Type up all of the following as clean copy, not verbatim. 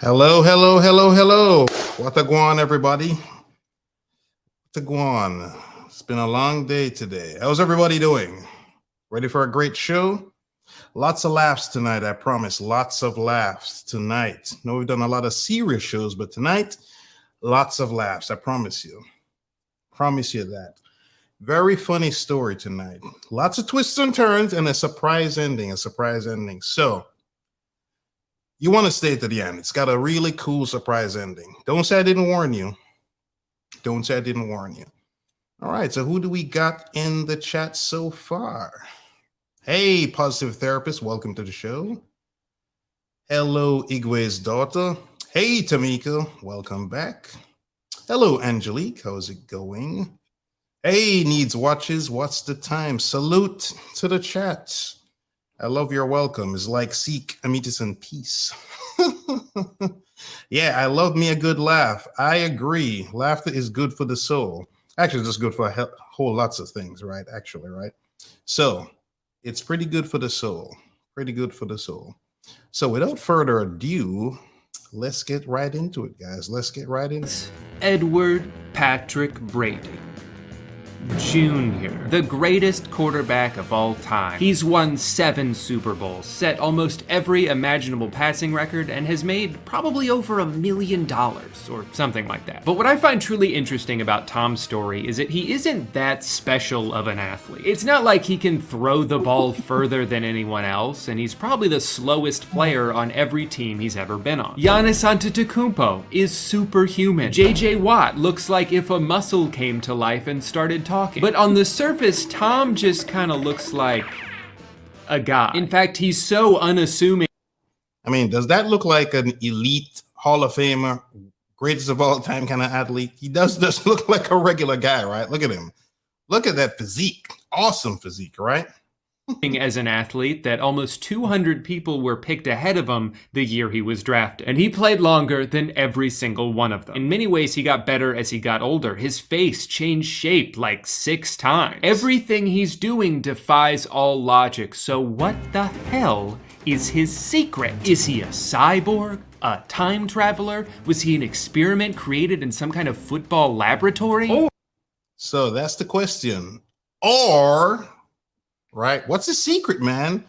Hello, hello, hello, hello. What a guan, everybody. What a guan. It's been a long day today. How's everybody doing? Ready for a great show? Lots of laughs tonight, I promise. Lots of laughs tonight. I know we've done a lot of serious shows, but tonight, lots of laughs. I promise you. Promise you that. Very funny story tonight. Lots of twists and turns and a surprise ending. So, you want to stay to the end. It's got a really cool surprise ending. Don't say I didn't warn you. Don't say I didn't warn you. All right, so who do we got in the chat so far? Hey, Positive Therapist, welcome to the show. Hello, Igwe's daughter. Hey, Tamika, welcome back. Hello, Angelique, how's it going? Hey, Needs Watches, what's the time? Salute to the chat. I love your welcome. It's like seek amitis and peace. Yeah, I love me a good laugh. I agree. Laughter is good for the soul. Actually, it's good for a whole lots of things, right? Actually, right? So it's pretty good for the soul. Pretty good for the soul. So without further ado, let's get right into it, guys. Let's get right into it. Edward Patrick Brady Jr., the greatest quarterback of all time. He's won 7 Super Bowls, set almost every imaginable passing record, and has made probably over $1 million or something like that. But what I find truly interesting about Tom's story is that he isn't that special of an athlete. It's not like he can throw the ball further than anyone else, and he's probably the slowest player on every team he's ever been on. Giannis Antetokounmpo is superhuman. J.J. Watt looks like if a muscle came to life and started talking. But on the surface, Tom just kind of looks like a guy. In fact, he's so unassuming. I mean, does that look like an elite Hall of Famer, greatest of all time kind of athlete? He does look like a regular guy, right? Look at him. Look at that physique. Awesome physique, right? As an athlete that almost 200 people were picked ahead of him the year he was drafted. And he played longer than every single one of them. In many ways, he got better as he got older. His face changed shape like 6 times. Everything he's doing defies all logic. So what the hell is his secret? Is he a cyborg? A time traveler? Was he an experiment created in some kind of football laboratory? So that's the question. Or... right? What's his secret, man?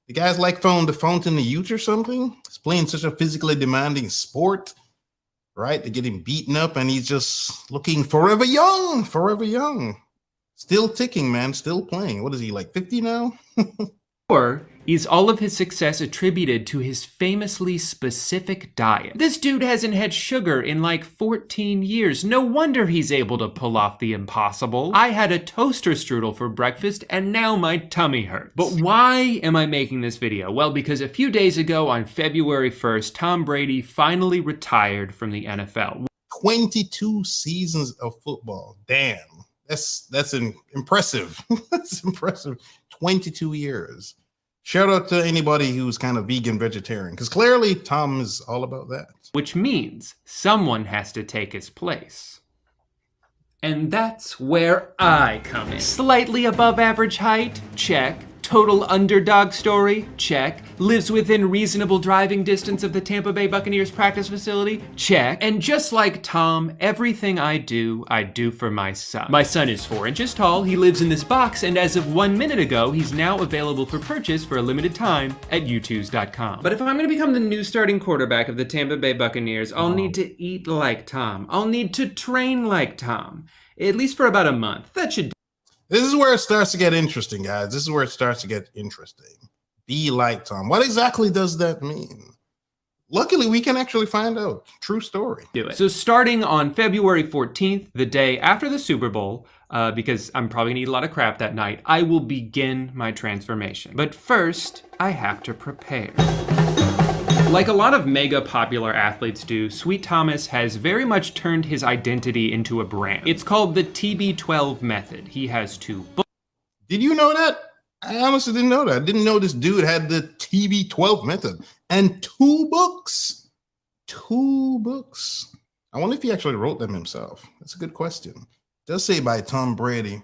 The guy's like found the fountain of youth or something. He's playing such a physically demanding sport, right? They're getting beaten up and he's just looking forever young, forever young. Still ticking, man, still playing. What is he, like 50 now? Or is all of his success attributed to his famously specific diet? This dude hasn't had sugar in like 14 years. No wonder he's able to pull off the impossible. I had a toaster strudel for breakfast and now my tummy hurts. But why am I making this video? Well, because a few days ago on February 1st, Tom Brady finally retired from the NFL. 22 seasons of football. Damn. That's impressive. That's impressive. 22 years. Shout out to anybody who's kind of vegan, vegetarian, because clearly Tom is all about that. Which means someone has to take his place. And that's where I come in. Slightly above average height? Check. Total underdog story? Check. Lives within reasonable driving distance of the Tampa Bay Buccaneers practice facility? Check. And just like Tom, everything I do for my son. My son is 4 inches tall, he lives in this box, and as of 1 minute ago, he's now available for purchase for a limited time at youtooz.com. But if I'm gonna become the new starting quarterback of the Tampa Bay Buccaneers, I'll need to eat like Tom. I'll need to train like Tom. At least for about a month. That should. This is where it starts to get interesting, guys. This is where it starts to get interesting. Be like Tom. What exactly does that mean? Luckily, we can actually find out. True story. Do it. So starting on February 14th, the day after the Super Bowl, because I'm probably gonna eat a lot of crap that night, I will begin my transformation. But first, I have to prepare. Like a lot of mega popular athletes do, Sweet Thomas has very much turned his identity into a brand. It's called the TB12 method. He has 2 books. Did you know that? I honestly didn't know that. I didn't know this dude had the TB12 method and 2 books. 2 books. I wonder if he actually wrote them himself. That's a good question. It does say by Tom Brady.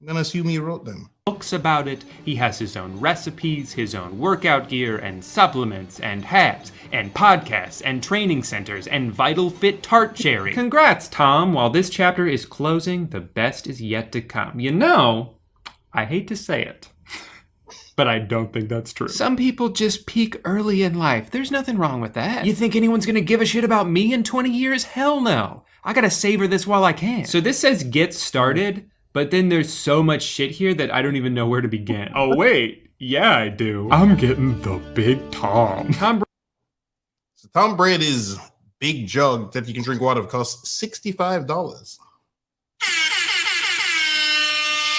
I'm gonna assume he wrote them. Books about it. He has his own recipes, his own workout gear, and supplements, and hats, and podcasts, and training centers, and Vital Fit tart cherry. Congrats, Tom. While this chapter is closing, the best is yet to come. You know, I hate to say it, but I don't think that's true. Some people just peak early in life. There's nothing wrong with that. You think anyone's gonna give a shit about me in 20 years? Hell no. I gotta savor this while I can. So this says get started, but then there's so much shit here that I don't even know where to begin. Oh wait, yeah I do. I'm getting the big Tom. So Tom Brady's big jug that you can drink water of costs $65.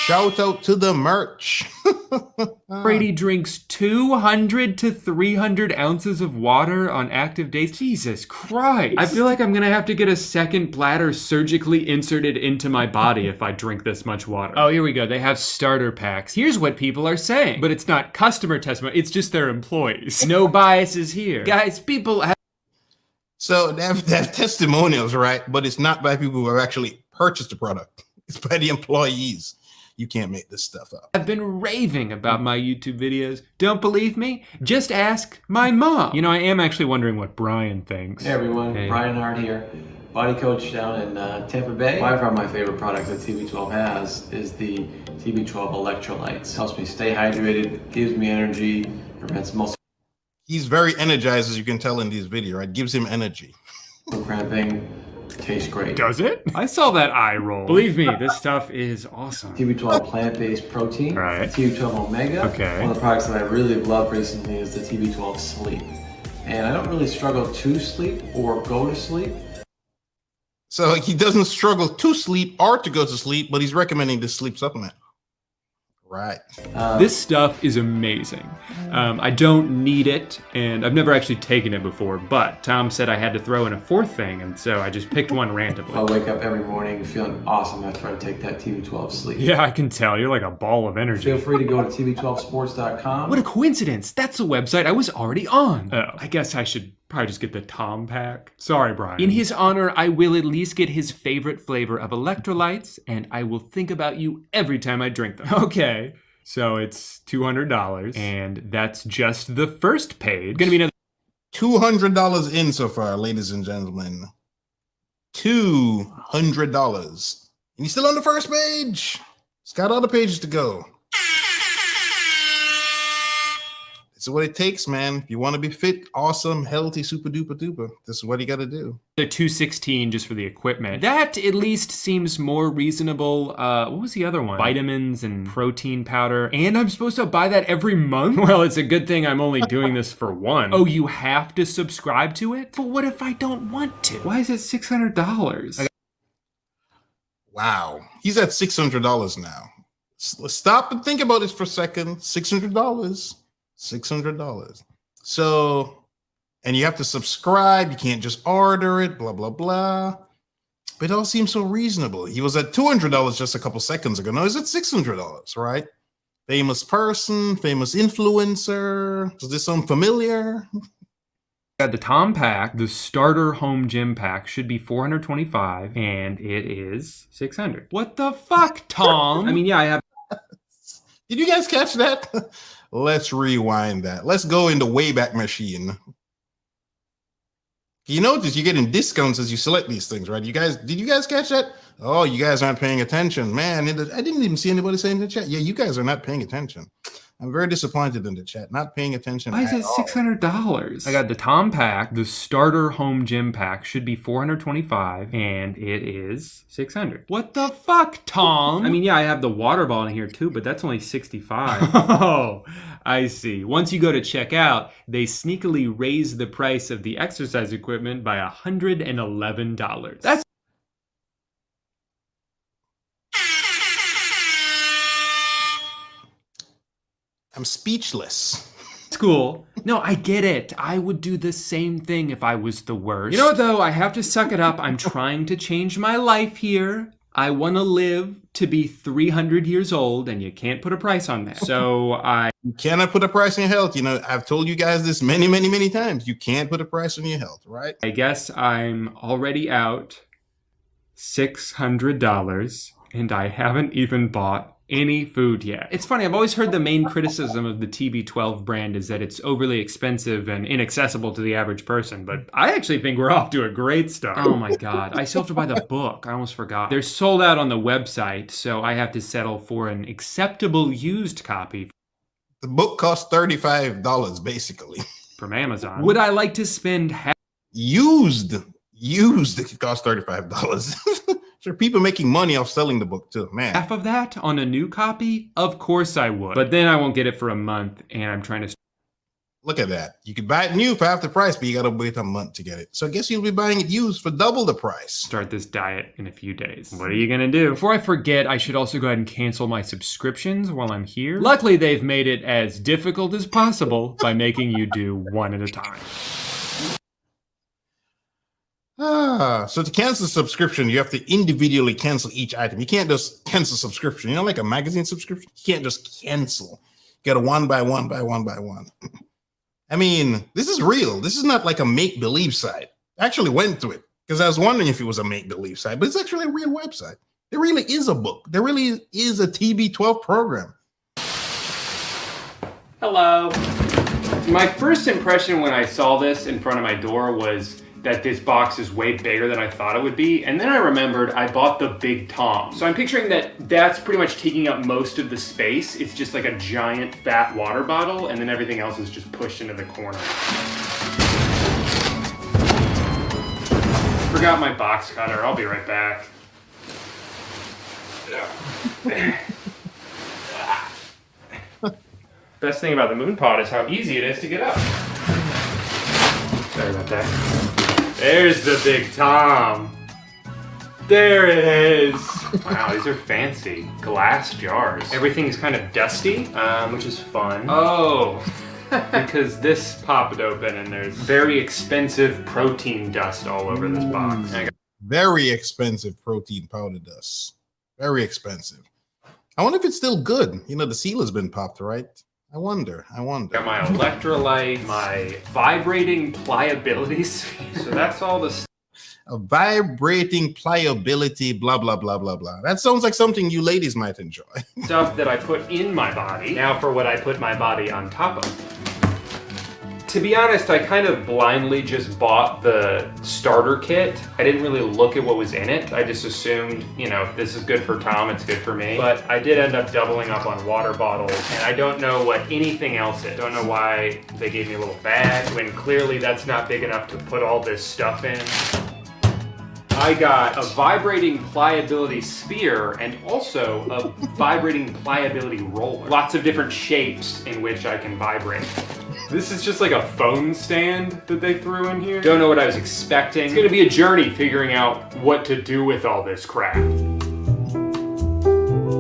Shout out to the merch. Brady drinks 200 to 300 ounces of water on active days. Jesus Christ. I feel like I'm gonna have to get a second bladder surgically inserted into my body if I drink this much water. Oh, here we go. They have starter packs. Here's what people are saying. But it's not customer testimony. It's just their employees. No biases here. Guys, people have... So they have testimonials, right? But it's not by people who have actually purchased the product. It's by the employees. You can't make this stuff up. I've been raving about my YouTube videos. Don't believe me? Just ask my mom. You know, I am actually wondering what Brian thinks. Hey everyone, Brian Hart here, body coach down in Tampa Bay. By far my favorite product that TB12 has is the TB12 electrolytes. Helps me stay hydrated, gives me energy, prevents muscle He's very energized, as you can tell in these videos, right? Gives him energy. cramping. Tastes great. Does it? I saw that eye roll. Believe me, this stuff is awesome. TB12 plant-based protein. Right. TB12 omega. Okay. One of the products that I really loved recently is the TB12 sleep. And I don't really struggle to sleep or go to sleep. So he doesn't struggle to sleep or to go to sleep, but he's recommending this sleep supplement. Right. This stuff is amazing. I don't need it, and I've never actually taken it before, but Tom said I had to throw in a fourth thing, and so I just picked one randomly. I wake up every morning feeling awesome after I take that TB12 sleep. Yeah, I can tell. You're like a ball of energy. Feel free to go to tb12sports.com. What a coincidence. That's a website I was already on. Oh, I guess I should probably just get the Tom pack. Sorry, Brian. In his honor, I will at least get his favorite flavor of electrolytes, and I will think about you every time I drink them. Okay. So it's $200, and that's just the first page. Gonna be another $200 in so far, ladies and gentlemen. $200. And he's still on the first page. It's got other pages to go. This is what it takes, man. If you want to be fit, awesome, healthy, super duper duper, this is what you got to do. The $216 just for the equipment. That at least seems more reasonable. What was the other one? Vitamins and protein powder. And I'm supposed to buy that every month? Well, it's a good thing I'm only doing this for one. Oh, you have to subscribe to it? But what if I don't want to? Why is it $600? Wow. He's at $600 now. Let's stop and think about this for a second. $600. $600. So, and you have to subscribe. You can't just order it, blah, blah, blah. But it all seems so reasonable. He was at $200 just a couple seconds ago. Now he's at $600, right? Famous person, famous influencer. Does this sound familiar? Got the Tom pack, the starter home gym pack should be $425, and it is $600. What the fuck, Tom? I mean, yeah, I have. Did you guys catch that? Let's rewind that. Let's go in the Wayback Machine. You notice you're getting discounts as you select these things, right? Did you guys catch that? Oh, you guys aren't paying attention. Man, I didn't even see anybody saying in the chat. Yeah, you guys are not paying attention. I'm very disappointed in the chat. Not paying attention. Why is it $600? I got the Tom pack, the starter home gym pack should be $425, and it is $600. What the fuck, Tom? I mean, yeah, I have the water bottle in here too, but that's only $65. Oh, I see. Once you go to check out, they sneakily raise the price of the exercise equipment by $111. That's I'm speechless. cool. No, I get it. I would do the same thing if I was the worst. You know what, though? I have to suck it up. I'm trying to change my life here. I want to live to be 300 years old, and you can't put a price on that. So You cannot put a price on your health. You know, I've told you guys this many, many, many times. You can't put a price on your health, right? I guess I'm already out $600, and I haven't even bought any food yet. It's funny, I've always heard the main criticism of the TB12 brand is that it's overly expensive and inaccessible to the average person, but I actually think we're off to a great start. Oh my God, I still have to buy the book. I almost forgot. They're sold out on the website, so I have to settle for an acceptable used copy. The book costs $35, basically. From Amazon. Would I like to spend Used, it costs $35. There are people making money off selling the book too, man. half of that on a new copy? Of course I would. But then I won't get it for a month, and I'm trying to... Look at that. You could buy it new for half the price, but you gotta wait a month to get it. So I guess you'll be buying it used for double the price. Start this diet in a few days. What are you gonna do? Before I forget, I should also go ahead and cancel my subscriptions while I'm here. Luckily, they've made it as difficult as possible by making you do one at a time. So to cancel subscription, you have to individually cancel each item. You can't just cancel subscription. You know, like a magazine subscription? You can't just cancel. You gotta one by one by one by one. I mean, this is real. This is not like a make-believe site. I actually went to it because I was wondering if it was a make-believe site, but it's actually a real website. There really is a book. There really is a TB12 program. Hello. My first impression when I saw this in front of my door was that this box is way bigger than I thought it would be. And then I remembered I bought the Big Tom. So I'm picturing that that's pretty much taking up most of the space. It's just like a giant fat water bottle, and then everything else is just pushed into the corner. Forgot my box cutter. I'll be right back. Best thing about the moon pod is how easy it is to get up. Sorry about that. There's the Big Tom. There it is. Wow, these are fancy. Glass jars. Everything's kind of dusty, which is fun. Oh, because this popped open and there's very expensive protein dust all over this box. Very expensive protein powder dust. Very expensive. I wonder if it's still good. You know, the seal has been popped, right? I wonder. Got my electrolyte, my vibrating pliability sphere. So that's all the stuff. A vibrating pliability, blah, blah, blah, blah, blah. That sounds like something you ladies might enjoy. Stuff that I put in my body. Now for what I put my body on top of. To be honest, I kind of blindly just bought the starter kit. I didn't really look at what was in it. I just assumed, you know, this is good for Tom, it's good for me. But I did end up doubling up on water bottles, and I don't know what anything else is. Don't know why they gave me a little bag when clearly that's not big enough to put all this stuff in. I got a vibrating pliability sphere and also a vibrating pliability roller. Lots of different shapes in which I can vibrate. This is just like a phone stand that they threw in here. Don't know what I was expecting. It's gonna be a journey figuring out what to do with all this crap.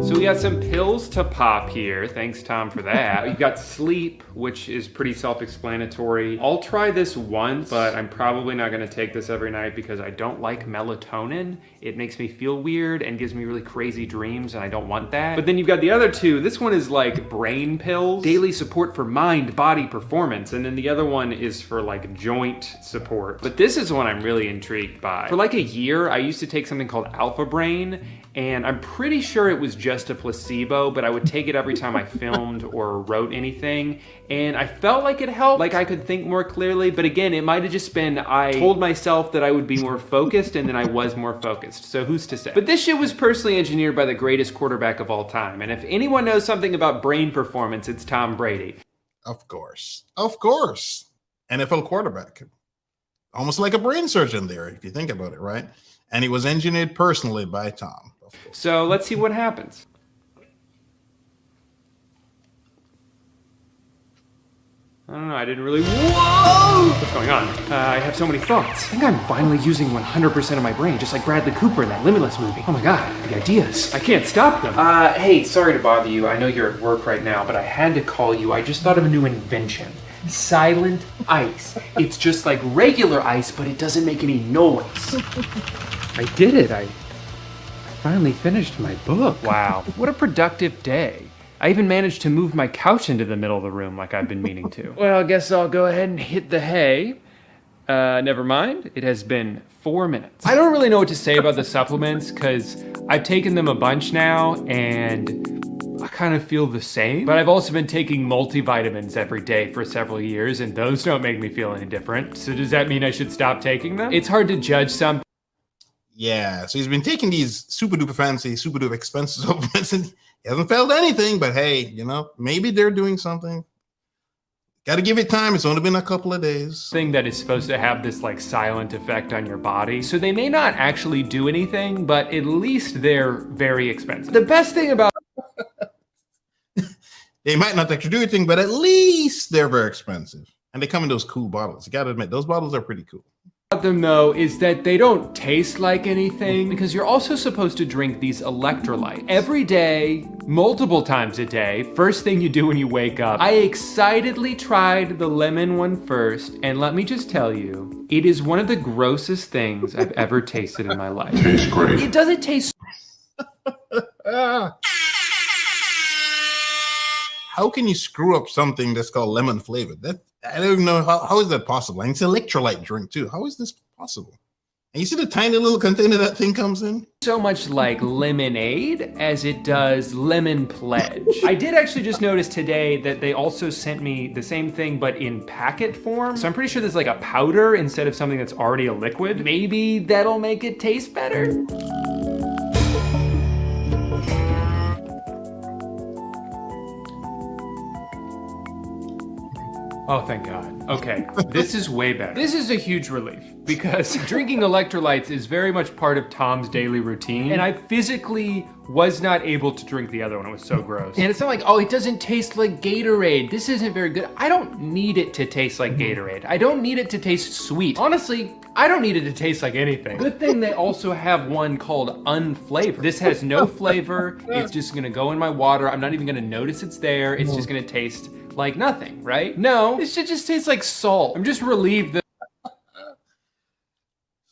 So we got some pills to pop here. Thanks, Tom, for that. You've got sleep, which is pretty self-explanatory. I'll try this once, but I'm probably not gonna take this every night because I don't like melatonin. It makes me feel weird and gives me really crazy dreams, and I don't want that. But then you've got the other two. This one is like brain pills, daily support for mind, body performance, and then the other one is for like joint support. But this is one I'm really intrigued by. For like a year, I used to take something called Alpha Brain, and I'm pretty sure it was just a placebo, but I would take it every time I filmed or wrote anything, and I felt like it helped, like I could think more clearly, but again, it might have just been I told myself that I would be more focused, and then I was more focused, so who's to say? But this shit was personally engineered by the greatest quarterback of all time, and if anyone knows something about brain performance, it's Tom Brady. Of course. NFL quarterback. Almost like a brain surgeon there, if you think about it, right? And it was engineered personally by Tom. So let's see what happens. I don't know, I didn't really... Whoa! What's going on? I have so many thoughts. I think I'm finally using 100% of my brain, just like Bradley Cooper in that Limitless movie. Oh my god, the ideas. I can't stop them. Hey, sorry to bother you. I know you're at work right now, but I had to call you. I just thought of a new invention. Silent ice. It's just like regular ice, but it doesn't make any noise. I did it. I finally finished my book. Wow, what a productive day. I even managed to move my couch into the middle of the room like I've been meaning to. Well, I guess I'll go ahead and hit the hay. Never mind, it has been 4 minutes. I don't really know what to say about the supplements because I've taken them a bunch now and I kind of feel the same, but I've also been taking multivitamins every day for several years, and those don't make me feel any different. So does that mean I should stop taking them? It's hard to judge some. Yeah, so he's been taking these super duper fancy, super duper expensive supplements, and he hasn't felt anything. But hey, you know, maybe they're doing something. Got to give it time. It's only been a couple of days. Thing that is supposed to have this like silent effect on your body. So they may not actually do anything, but at least they're very expensive. The best thing about they might not actually do anything, but at least they're very expensive. And they come in those cool bottles. You got to admit, those bottles are pretty cool. them though is that they don't taste like anything, because you're also supposed to drink these electrolytes every day, multiple times a day, first thing you do when you wake up. I excitedly tried the lemon one first, and let me just tell you, it is one of the grossest things I've ever tasted in my life. Tastes great. It doesn't taste. How can you screw up something that's called lemon flavored? That I don't even know how is that possible. And it's an electrolyte drink too. How is this possible? And you see the tiny little container that thing comes in? So much like lemonade as it does lemon pledge. I did actually just notice today that they also sent me the same thing but in packet form. So I'm pretty sure there's like a powder instead of something that's already a liquid. Maybe that'll make it taste better. Oh, thank God. Okay, this is way better. This is a huge relief because drinking electrolytes is very much part of Tom's daily routine, and I physically was not able to drink the other one. It was so gross. And it's not like, oh, it doesn't taste like Gatorade. This isn't very good. I don't need it to taste like Gatorade. I don't need it to taste sweet. Honestly, I don't need it to taste like anything. Good thing they also have one called unflavored. This has no flavor. It's just gonna go in my water. I'm not even gonna notice it's there. It's just gonna taste like nothing, right? No, this shit just tastes like salt. I'm just relieved that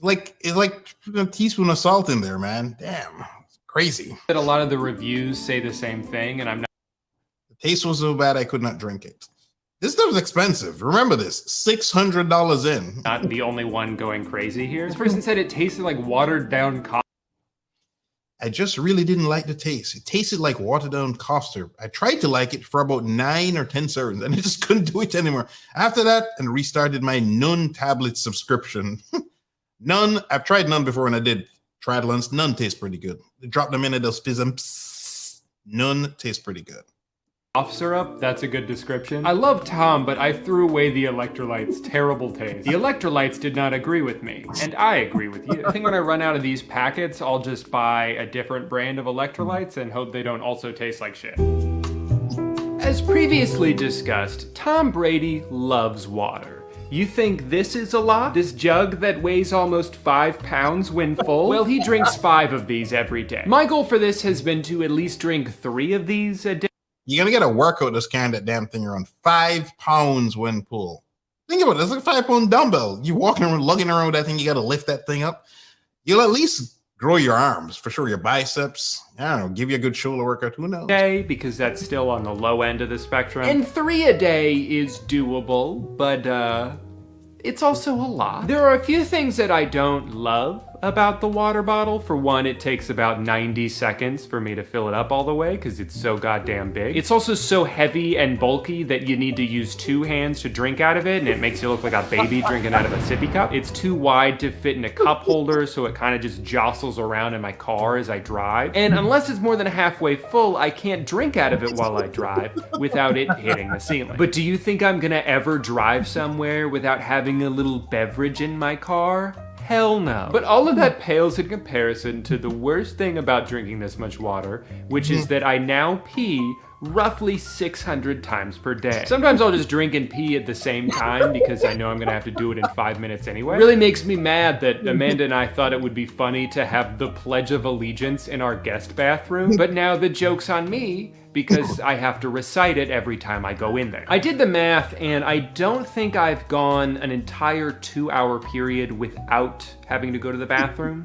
It's like a teaspoon of salt in there, man. Damn, it's crazy. a lot of the reviews say the same thing, and I'm not The taste was so bad I could not drink it. This stuff is expensive. Remember this, $600 in. the only one going crazy here. This person said it tasted like watered down coffee. I just really didn't like the taste. It tasted like watered down cough syrup. I tried to like it for about 9 or 10 servings and I just couldn't do it anymore. After that, and restarted my Nun tablet subscription. Nun, I've tried Nun before when I did triathlons. Nun tastes pretty good. They drop them in and they'll fizz them. Nun tastes pretty good. Cough syrup, that's a good description. I love Tom, but I threw away the electrolytes' terrible taste. The electrolytes did not agree with me, and I agree with you. I think when I run out of these packets, I'll just buy a different brand of electrolytes and hope they don't also taste like shit. As previously discussed, Tom Brady loves water. You think this is a lot? This jug that weighs almost 5 pounds when full? Well, he drinks 5 of these every day. My goal for this has been to at least drink 3 of these a day. You're going to get a workout that's carrying that damn thing around 5 pounds when pull. Think about it. It's like a 5-pound dumbbell. You're walking around, lugging around with that thing. You got to lift that thing up. You'll at least grow your arms, for sure. Your biceps. I don't know. Give you a good shoulder workout. Who knows? Day, because that's still on the low end of the spectrum. And 3 a day is doable, but it's also a lot. There are a few things that I don't love about the water bottle. For one, it takes about 90 seconds for me to fill it up all the way because it's so goddamn big. It's also so heavy and bulky that you need to use 2 hands to drink out of it, and it makes you look like a baby drinking out of a sippy cup. It's too wide to fit in a cup holder, so it kind of just jostles around in my car as I drive. And unless it's more than halfway full, I can't drink out of it while I drive without it hitting the ceiling. But do you think I'm gonna ever drive somewhere without having a little beverage in my car? Hell no. But all of that pales in comparison to the worst thing about drinking this much water, which is that I now pee roughly 600 times per day. Sometimes I'll just drink and pee at the same time because I know I'm gonna have to do it in 5 minutes anyway. It really makes me mad that Amanda and I thought it would be funny to have the Pledge of Allegiance in our guest bathroom, but now the joke's on me because I have to recite it every time I go in there. I did the math and I don't think I've gone an entire 2-hour period without having to go to the bathroom.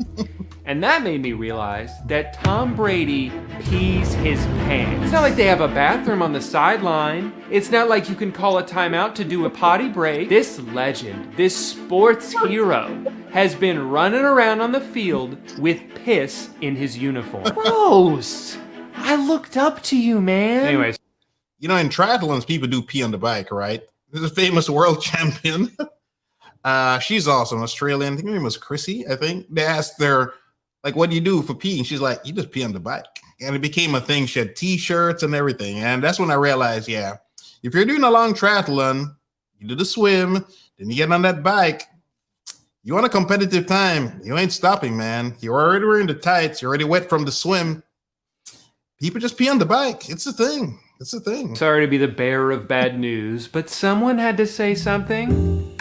And that made me realize that Tom Brady pees his pants. It's not like they have a bathroom on the sideline. It's not like you can call a timeout to do a potty break. This legend, this sports hero, has been running around on the field with piss in his uniform. Gross! I looked up to you, man. Anyways. You know, in triathlons, people do pee on the bike, right? There's a famous world champion. She's awesome, Australian. I think her name was Chrissy, I think. They asked her, like, what do you do for pee? And she's like, you just pee on the bike. And it became a thing. She had t-shirts and everything. And that's when I realized, yeah, if you're doing a long triathlon, you do the swim, then you get on that bike, you want a competitive time, you ain't stopping, man. You're already wearing the tights, you're already wet from the swim. People just pee on the bike. It's a thing. It's a thing. Sorry to be the bearer of bad news, but someone had to say something.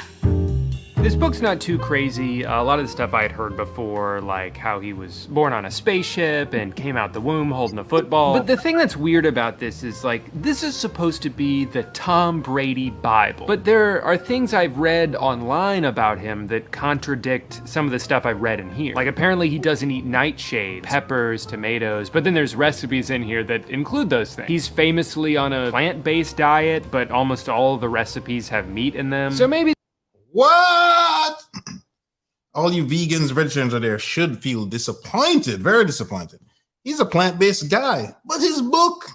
This book's not too crazy. A lot of the stuff I had heard before, like how he was born on a spaceship and came out the womb holding a football. But the thing that's weird about this is, like, this is supposed to be the Tom Brady Bible. But there are things I've read online about him that contradict some of the stuff I've read in here. Like, apparently he doesn't eat nightshades, peppers, tomatoes, but then there's recipes in here that include those things. He's famously on a plant-based diet, but almost all of the recipes have meat in them. So maybe what? All you vegans, vegetarians out there should feel disappointed, very disappointed. He's a plant-based guy, but his book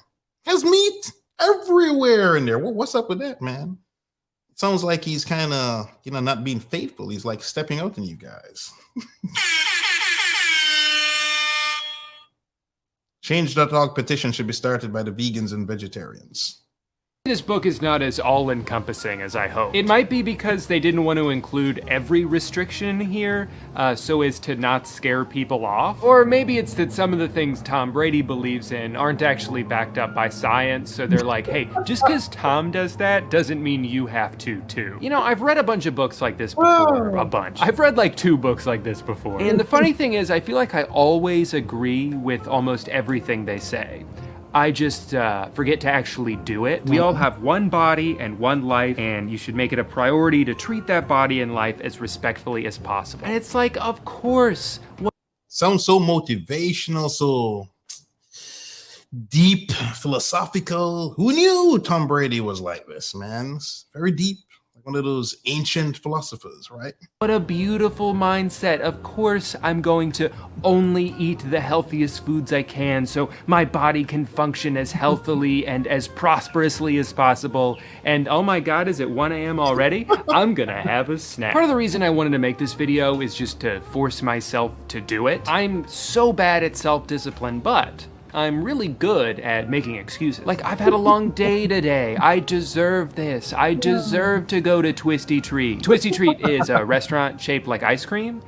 has meat everywhere in there. What's up with that, man? It sounds like he's kind of, not being faithful. He's like stepping out on you guys. Change.org petition should be started by the vegans and vegetarians. this book is not as all-encompassing as I hoped. It might be because they didn't want to include every restriction in here, so as to not scare people off. Or maybe it's that some of the things Tom Brady believes in aren't actually backed up by science, so they're like, hey, just because Tom does that doesn't mean you have to too. You know, I've read a bunch of books like this before. A bunch. I've read like 2 books like this before. And the funny thing is, I feel like I always agree with almost everything they say. I just forget to actually do it. We all have one body and one life, and you should make it a priority to treat that body and life as respectfully as possible. And it's like, of course. Sounds so motivational, so deep, philosophical. Who knew Tom Brady was like this, man? It's very deep. One of those ancient philosophers, right? What a beautiful mindset. Of course, I'm going to only eat the healthiest foods I can so my body can function as healthily and as prosperously as possible. And oh my God, is it 1 a.m. already? I'm gonna have a snack. Part of the reason I wanted to make this video is just to force myself to do it. I'm so bad at self-discipline, but I'm really good at making excuses. Like, I've had a long day today. I deserve this. I deserve to go to Twisty Treat. Twisty Treat is a restaurant shaped like ice cream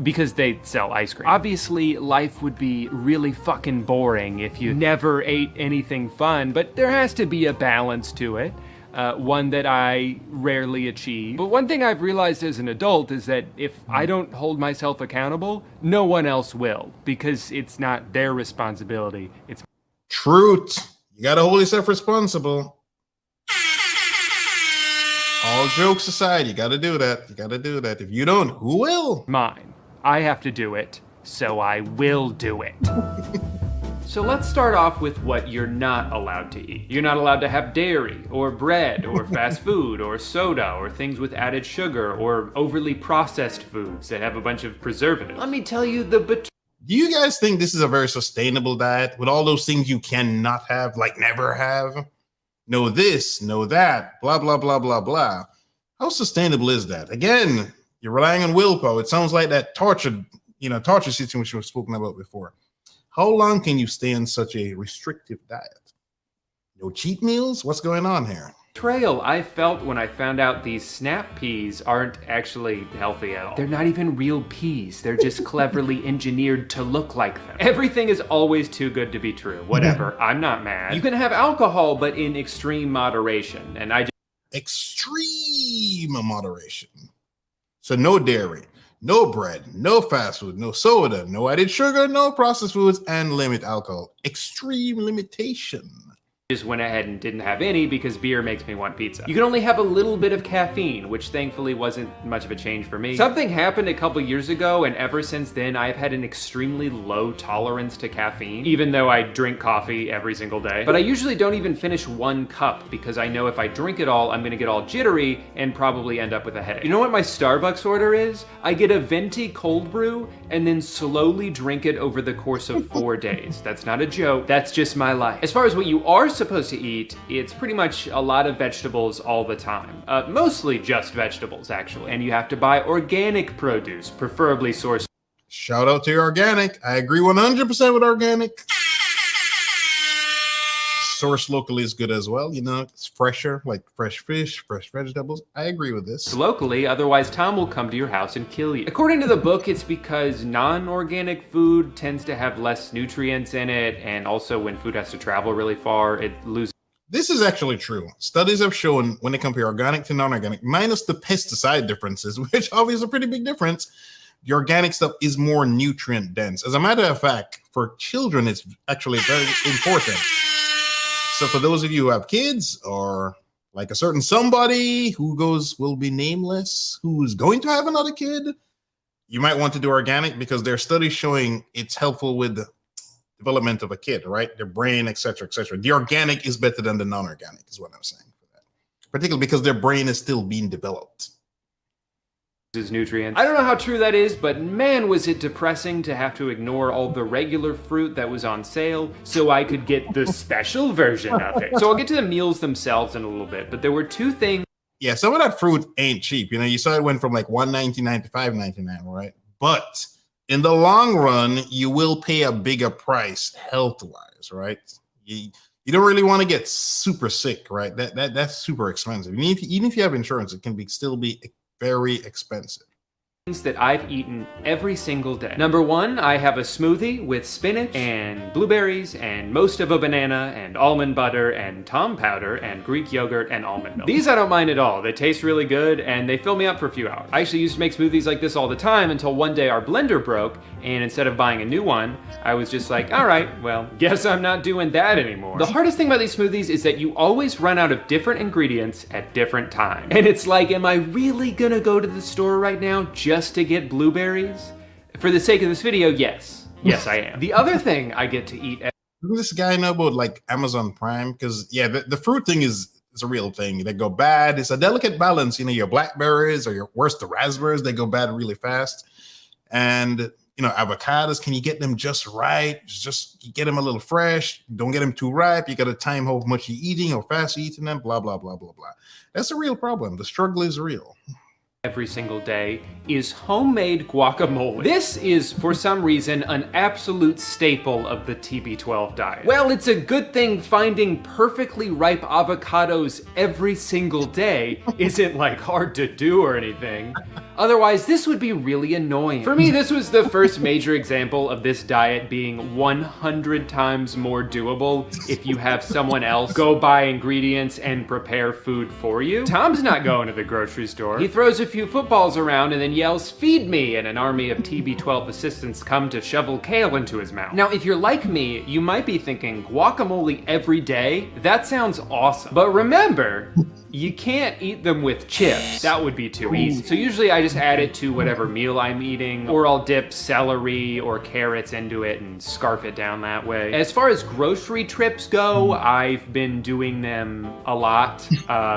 because they sell ice cream. Obviously, life would be really fucking boring if you never ate anything fun, but there has to be a balance to it. One that I rarely achieve. But one thing I've realized as an adult is that if I don't hold myself accountable, no one else will, because it's not their responsibility. It's truth. You gotta hold yourself responsible. All jokes aside, you gotta do that. You gotta do that. If you don't, who will? Mine. I have to do it, so I will do it. So let's start off with what you're not allowed to eat. You're not allowed to have dairy, or bread, or fast food, or soda, or things with added sugar, or overly processed foods that have a bunch of preservatives. Let me tell you, do you guys think this is a very sustainable diet with all those things you cannot have, like never have? No this, no that, blah, blah, blah, blah, blah. How sustainable is that? Again, you're relying on willpower. It sounds like that torture situation we've spoken about before. How long can you stay on such a restrictive diet? No cheat meals? What's going on here? Betrayal I felt when I found out these snap peas aren't actually healthy at all. They're not even real peas. They're just cleverly engineered to look like them. Everything is always too good to be true. Whatever, I'm not mad. You can have alcohol, but in extreme moderation. And I just... Extreme moderation. So no dairy. No bread, no fast food, no soda, no added sugar, no processed foods, and limit alcohol. Extreme limitation. Just went ahead and didn't have any because beer makes me want pizza. You can only have a little bit of caffeine, which thankfully wasn't much of a change for me. Something happened a couple years ago, and ever since then, I've had an extremely low tolerance to caffeine, even though I drink coffee every single day. But I usually don't even finish 1 cup because I know if I drink it all, I'm gonna get all jittery and probably end up with a headache. You know what my Starbucks order is? I get a venti cold brew and then slowly drink it over the course of 4 days. That's not a joke, that's just my life. As far as what you are supposed to eat, it's pretty much a lot of vegetables all the time. Mostly just vegetables, actually. And you have to buy organic produce, preferably sourced. Shout out to your organic. I agree 100% with organic. Sourced locally is good as well. You know, it's fresher, like fresh fish, fresh vegetables. I agree with this. Locally, otherwise Tom will come to your house and kill you. According to the book, it's because non-organic food tends to have less nutrients in it, and also when food has to travel really far, it loses. This is actually true. Studies have shown when they compare organic to non-organic, minus the pesticide differences, which obviously is a pretty big difference, the organic stuff is more nutrient dense. As a matter of fact, for children, it's actually very important. So for those of you who have kids, or like a certain somebody who will be nameless, who's going to have another kid, you might want to do organic because there are studies showing it's helpful with the development of a kid, right? Their brain, etc., etc. The organic is better than the non-organic, is what I'm saying for that. Particularly because their brain is still being developed. Nutrients. I don't know how true that is, but man, was it depressing to have to ignore all the regular fruit that was on sale so I could get the special version of it. So I'll get to the meals themselves in a little bit, but there were two things. Yeah, some of that fruit ain't cheap. You know, you saw it went from like $1.99 to $5.99, right? But in the long run, you will pay a bigger price health-wise, right? You don't really want to get super sick, right? That's super expensive. Even if you have insurance, it can still be very expensive. That I've eaten every single day. Number one, I have a smoothie with spinach and blueberries and most of a banana and almond butter and Tom powder and Greek yogurt and almond milk. These I don't mind at all. They taste really good and they fill me up for a few hours. I actually used to make smoothies like this all the time until one day our blender broke, and instead of buying a new one, I was just like, all right, well, guess I'm not doing that anymore. The hardest thing about these smoothies is that you always run out of different ingredients at different times. And it's like, am I really gonna go to the store right now just to get blueberries? For the sake of this video, yes. Yes, I am. The other thing I get to eat. Doesn't this guy know about like Amazon Prime? Because yeah, the fruit thing is a real thing. They go bad. It's a delicate balance. You know, your blackberries or your worst, the raspberries, they go bad really fast. And you know, avocados, can you get them just right? Just you get them a little fresh. Don't get them too ripe. You got to time how much you're eating, how fast you're eating them, blah, blah, blah, blah, blah. That's a real problem. The struggle is real. Every single day is homemade guacamole. This is, for some reason, an absolute staple of the TB12 diet. Well, it's a good thing finding perfectly ripe avocados every single day isn't like hard to do or anything. Otherwise, this would be really annoying. For me, this was the first major example of this diet being 100 times more doable if you have someone else go buy ingredients and prepare food for you. Tom's not going to the grocery store. He throws a few footballs around and then yells, "Feed me," and an army of TB12 assistants come to shovel kale into his mouth. Now, if you're like me, you might be thinking, guacamole every day? That sounds awesome. But remember, you can't eat them with chips. That would be too easy. So usually I just add it to whatever meal I'm eating, or I'll dip celery or carrots into it and scarf it down that way. As far as grocery trips go, I've been doing them a lot,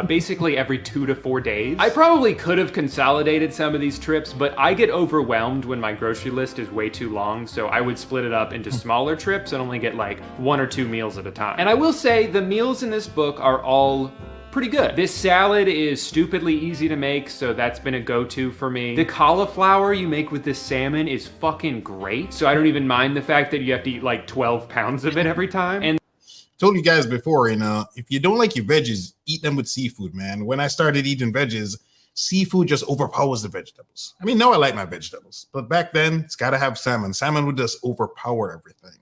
basically every 2 to 4 days. I probably could have consolidated some of these trips, but I get overwhelmed when my grocery list is way too long, so I would split it up into smaller trips and only get like 1 or 2 meals at a time. And I will say, the meals in this book are all pretty good. This salad is stupidly easy to make, so that's been a go-to for me. The cauliflower you make with this salmon is fucking great, so I don't even mind the fact that you have to eat like 12 pounds of it every time. And told you guys before, you know, if you don't like your veggies, eat them with seafood, man. When I started eating veggies, seafood just overpowers the vegetables. I mean, now I like my vegetables, but back then it's got to have salmon. Salmon would just overpower everything.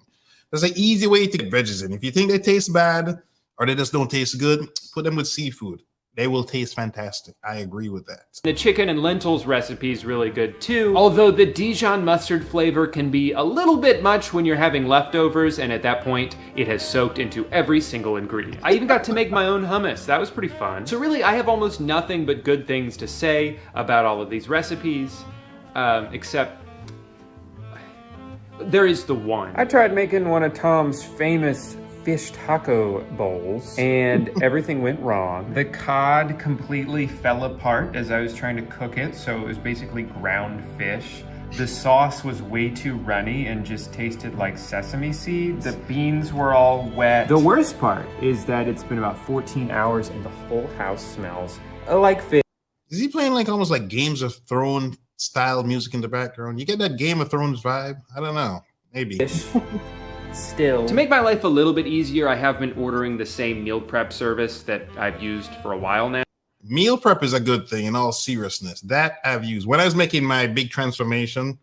There's an easy way to get veggies in. If you think they taste bad or they just don't taste good, put them with seafood. They will taste fantastic. I agree with that. The chicken and lentils recipe is really good too, although the Dijon mustard flavor can be a little bit much when you're having leftovers, and at that point, it has soaked into every single ingredient. I even got to make my own hummus. That was pretty fun. So really, I have almost nothing but good things to say about all of these recipes, except there is the one. I tried making one of Tom's famous fish taco bowls and everything went wrong. The cod completely fell apart as I was trying to cook it, so it was basically ground fish. The sauce was way too runny and just tasted like sesame seeds. The beans were all wet. The worst part is that it's been about 14 hours and the whole house smells like fish. Is he playing like almost like Games of Thrones style music in the background? You get that Game of Thrones vibe? I don't know. Maybe. Still. To make my life a little bit easier, I have been ordering the same meal prep service that I've used for a while now. Meal prep is a good thing in all seriousness. That I've used. When I was making my big transformation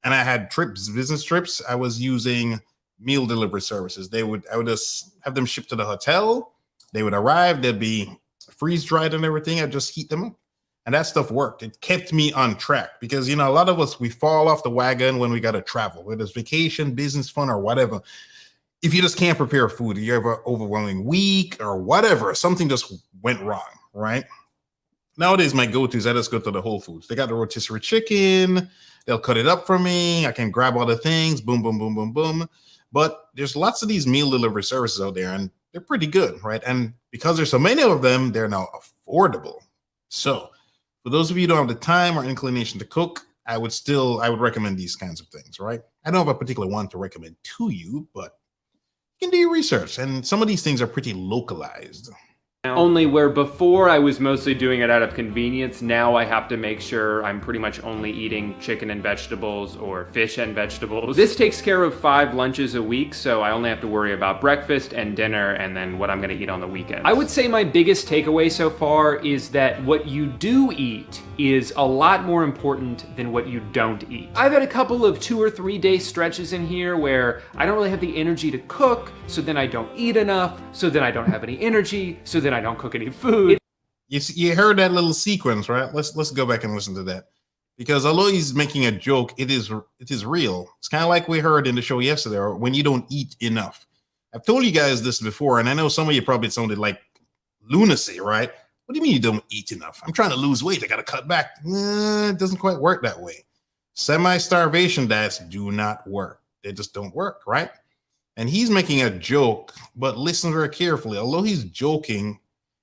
and I had trips, business trips, I was using meal delivery services. I would just have them shipped to the hotel. They would arrive. They'd be freeze dried and everything. I'd just heat them up. And that stuff worked. It kept me on track because, you know, a lot of us, we fall off the wagon when we got to travel, whether it's vacation, business, fun, or whatever. If you just can't prepare food, you have an overwhelming week or whatever, something just went wrong, right? Nowadays, my go-to is I just go to the Whole Foods. They got the rotisserie chicken. They'll cut it up for me. I can grab all the things, boom, boom, boom, boom, boom. But there's lots of these meal delivery services out there, and they're pretty good, right? And because there's so many of them, they're now affordable. So for those of you who don't have the time or inclination to cook, I would recommend these kinds of things, right? I don't have a particular one to recommend to you, but you can do your research. And some of these things are pretty localized. Only where before I was mostly doing it out of convenience, now I have to make sure I'm pretty much only eating chicken and vegetables or fish and vegetables. This takes care of 5 lunches a week, so I only have to worry about breakfast and dinner and then what I'm gonna eat on the weekend. I would say my biggest takeaway so far is that what you do eat is a lot more important than what you don't eat. I've had a couple of 2 or 3 day stretches in here where I don't really have the energy to cook, so then I don't eat enough, so then I don't have any energy, so then I don't cook any food. You heard that little sequence, right? Let's go back and listen to that. Because although he's making a joke, it is real. It's kind of like we heard in the show yesterday, or when you don't eat enough. I've told you guys this before, and I know some of you probably sounded like lunacy, right? What do you mean you don't eat enough? I'm trying to lose weight. I got to cut back. It doesn't quite work that way. Semi-starvation diets do not work. They just don't work, right? And he's making a joke, but listen very carefully. Although he's joking,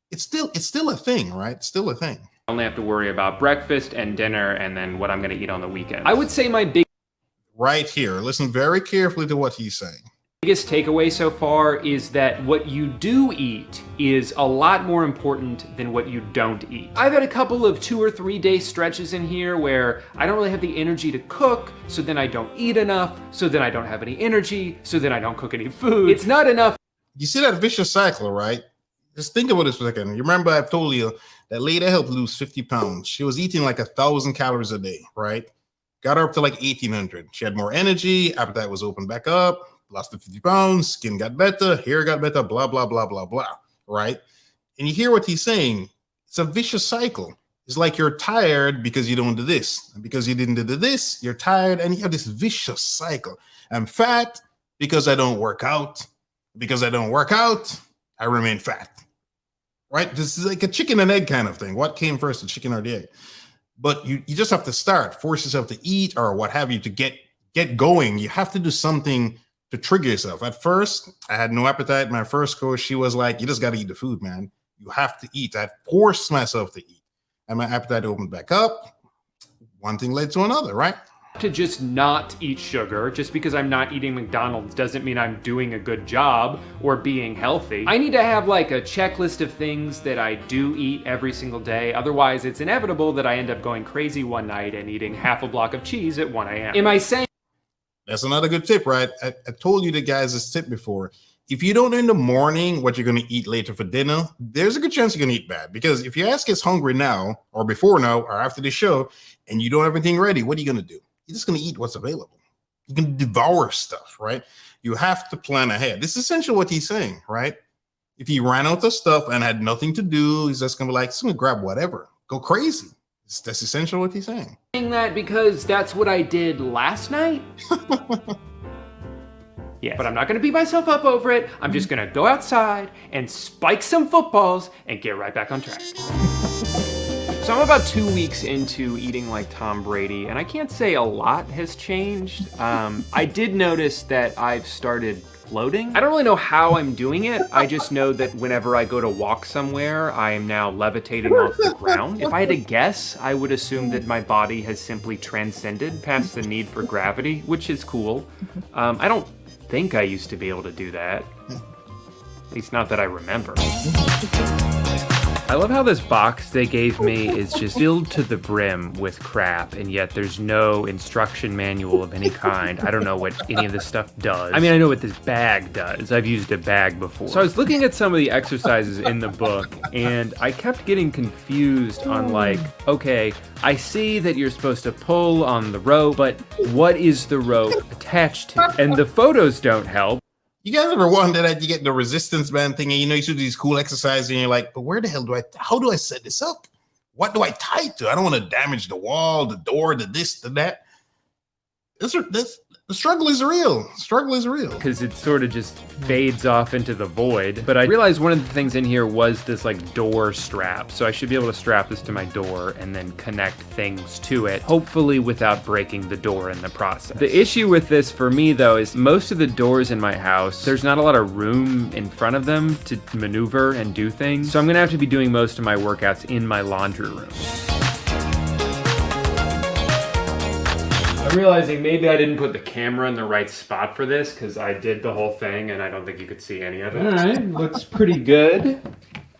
it's still a thing, right? It's still a thing. I only have to worry about breakfast and dinner and then what I'm going to eat on the weekend. I would say my right here, listen very carefully to what he's saying. Biggest takeaway so far is that what you do eat is a lot more important than what you don't eat. I've had a couple of 2 or 3 day stretches in here where I don't really have the energy to cook, so then I don't eat enough, so then I don't have any energy, so then I don't cook any food. It's not enough. You see that vicious cycle, right? Just think about this for a second. You remember I've told you that lady helped lose 50 pounds. She was eating like 1,000 calories a day, right? Got her up to like 1,800. She had more energy, appetite was open back up, lost the 50 pounds, skin got better, hair got better, blah, blah, blah, blah, blah, right? And you hear what he's saying. It's a vicious cycle. It's like you're tired because you don't do this. And because you didn't do this, you're tired, and you have this vicious cycle. I'm fat because I don't work out. Because I don't work out, I remain fat, right? This is like a chicken and egg kind of thing. What came first, the chicken or the egg? But you just have to start, force yourself to eat or what have you to get going. You have to do something to trigger yourself. At first, I had no appetite. My first coach, she was like, you just got to eat the food, man. You have to eat. I forced myself to eat. And my appetite opened back up. One thing led to another, right? To just not eat sugar. Just because I'm not eating McDonald's doesn't mean I'm doing a good job or being healthy. I need to have like a checklist of things that I do eat every single day. Otherwise, it's inevitable that I end up going crazy one night and eating half a block of cheese at 1 a.m. Am I saying? That's another good tip, right? I told you the guys this tip before. If you don't know in the morning what you're going to eat later for dinner, there's a good chance you're going to eat bad. Because if your ass gets hungry now, or before now, or after the show, and you don't have anything ready, what are you going to do? You're just going to eat what's available. You can devour stuff, right? You have to plan ahead. This is essentially what he's saying, right? If he ran out of stuff and had nothing to do, he's just going to be like, just going to grab whatever. Go crazy. That's essentially what he's saying. That because that's what I did last night. Yeah, but I'm not going to beat myself up over it. I'm just going to go outside and spike some footballs and get right back on track. So So I'm about 2 weeks into eating like Tom Brady, and I can't say a lot has changed. I did notice that I've started floating. I don't really know how I'm doing it. I just know that whenever I go to walk somewhere, I am now levitating off the ground. If I had to guess, I would assume that my body has simply transcended past the need for gravity, which is cool. I don't think I used to be able to do that. At least not that I remember. I love how this box they gave me is just filled to the brim with crap, and yet there's no instruction manual of any kind. I don't know what any of this stuff does. I mean, I know what this bag does. I've used a bag before. So I was looking at some of the exercises in the book, and I kept getting confused on like, okay, I see that you're supposed to pull on the rope, but what is the rope attached to? And the photos don't help. You guys ever wonder that you get the resistance band thing and you do these cool exercises and you're like, but where the hell how do I set this up? What do I tie it to? I don't want to damage the wall, the door, the this, the that. The struggle is real. Struggle is real. Because it sort of just fades off into the void. But I realized one of the things in here was this like door strap. So I should be able to strap this to my door and then connect things to it, hopefully without breaking the door in the process. The issue with this for me though is most of the doors in my house, there's not a lot of room in front of them to maneuver and do things. So I'm gonna have to be doing most of my workouts in my laundry room. I'm realizing maybe I didn't put the camera in the right spot for this because I did the whole thing and I don't think you could see any of it. All right, looks pretty good,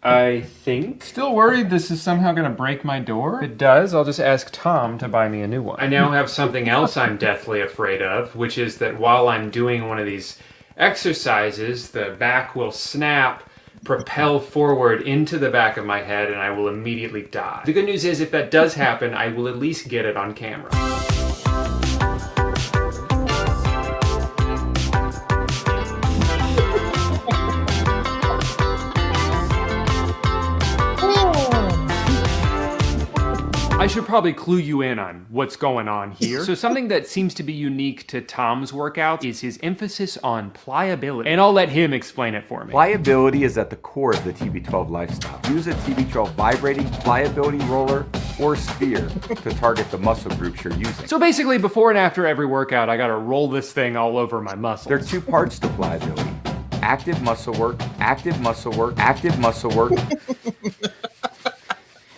I think. Still worried this is somehow gonna break my door? If it does, I'll just ask Tom to buy me a new one. I now have something else I'm deathly afraid of, which is that while I'm doing one of these exercises, the back will snap, propel forward into the back of my head, and I will immediately die. The good news is if that does happen, I will at least get it on camera. I should probably clue you in on what's going on here. So something that seems to be unique to Tom's workout is his emphasis on pliability. And I'll let him explain it for me. Pliability is at the core of the TB12 lifestyle. Use a TB12 vibrating pliability roller or sphere to target the muscle groups you're using. So basically before and after every workout, I gotta roll this thing all over my muscles. There are two parts to pliability. Active muscle work, active muscle work, active muscle work.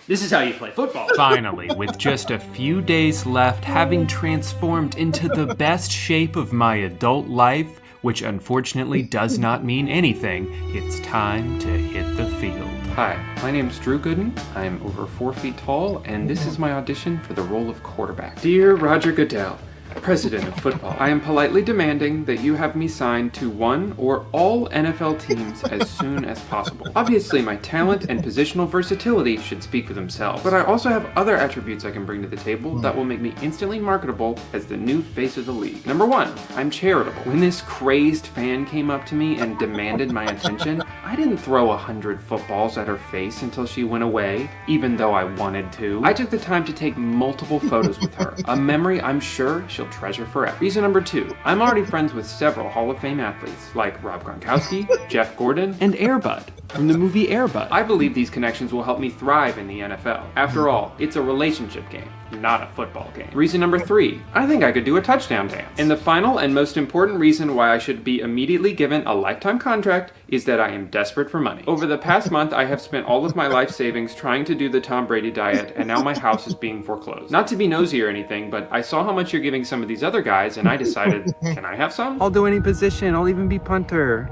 This is how you play football. Finally, with just a few days left, having transformed into the best shape of my adult life, which unfortunately does not mean anything, it's time to hit the field. Hi, my name's Drew Gooden. I'm over 4 feet tall, and this is my audition for the role of quarterback. Dear Roger Goodell, President of Football, I am politely demanding that you have me signed to one or all NFL teams as soon as possible. Obviously, my talent and positional versatility should speak for themselves, but I also have other attributes I can bring to the table that will make me instantly marketable as the new face of the league. Number one, I'm charitable. When this crazed fan came up to me and demanded my attention, I didn't throw 100 footballs at her face until she went away, even though I wanted to. I took the time to take multiple photos with her, a memory I'm sure she'll treasure forever. Reason number two, I'm already friends with several Hall of Fame athletes like Rob Gronkowski, Jeff Gordon, and Air Bud from the movie Air Bud. I believe these connections will help me thrive in the NFL. After all, it's a relationship game, not a football game. Reason number three, I think I could do a touchdown dance. And the final and most important reason why I should be immediately given a lifetime contract is that I am desperate for money. Over the past month, I have spent all of my life savings trying to do the Tom Brady diet, and now my house is being foreclosed. Not to be nosy or anything, but I saw how much you're giving some of these other guys, and I decided, can I have some? I'll do any position. I'll even be punter.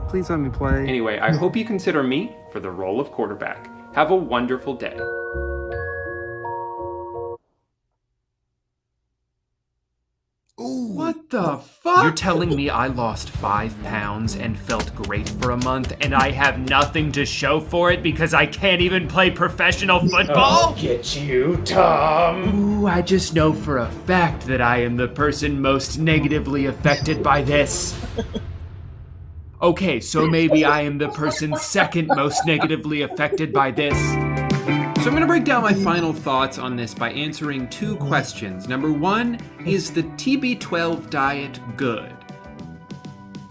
Please let me play. Anyway, I hope you consider me for the role of quarterback. Have a wonderful day. What the fuck? You're telling me I lost 5 pounds and felt great for a month and I have nothing to show for it because I can't even play professional football? I'll get you, Tom. Ooh, I just know for a fact that I am the person most negatively affected by this. Okay, so maybe I am the person second most negatively affected by this. So I'm going to break down my final thoughts on this by answering 2 questions. Number 1, is the TB12 diet good?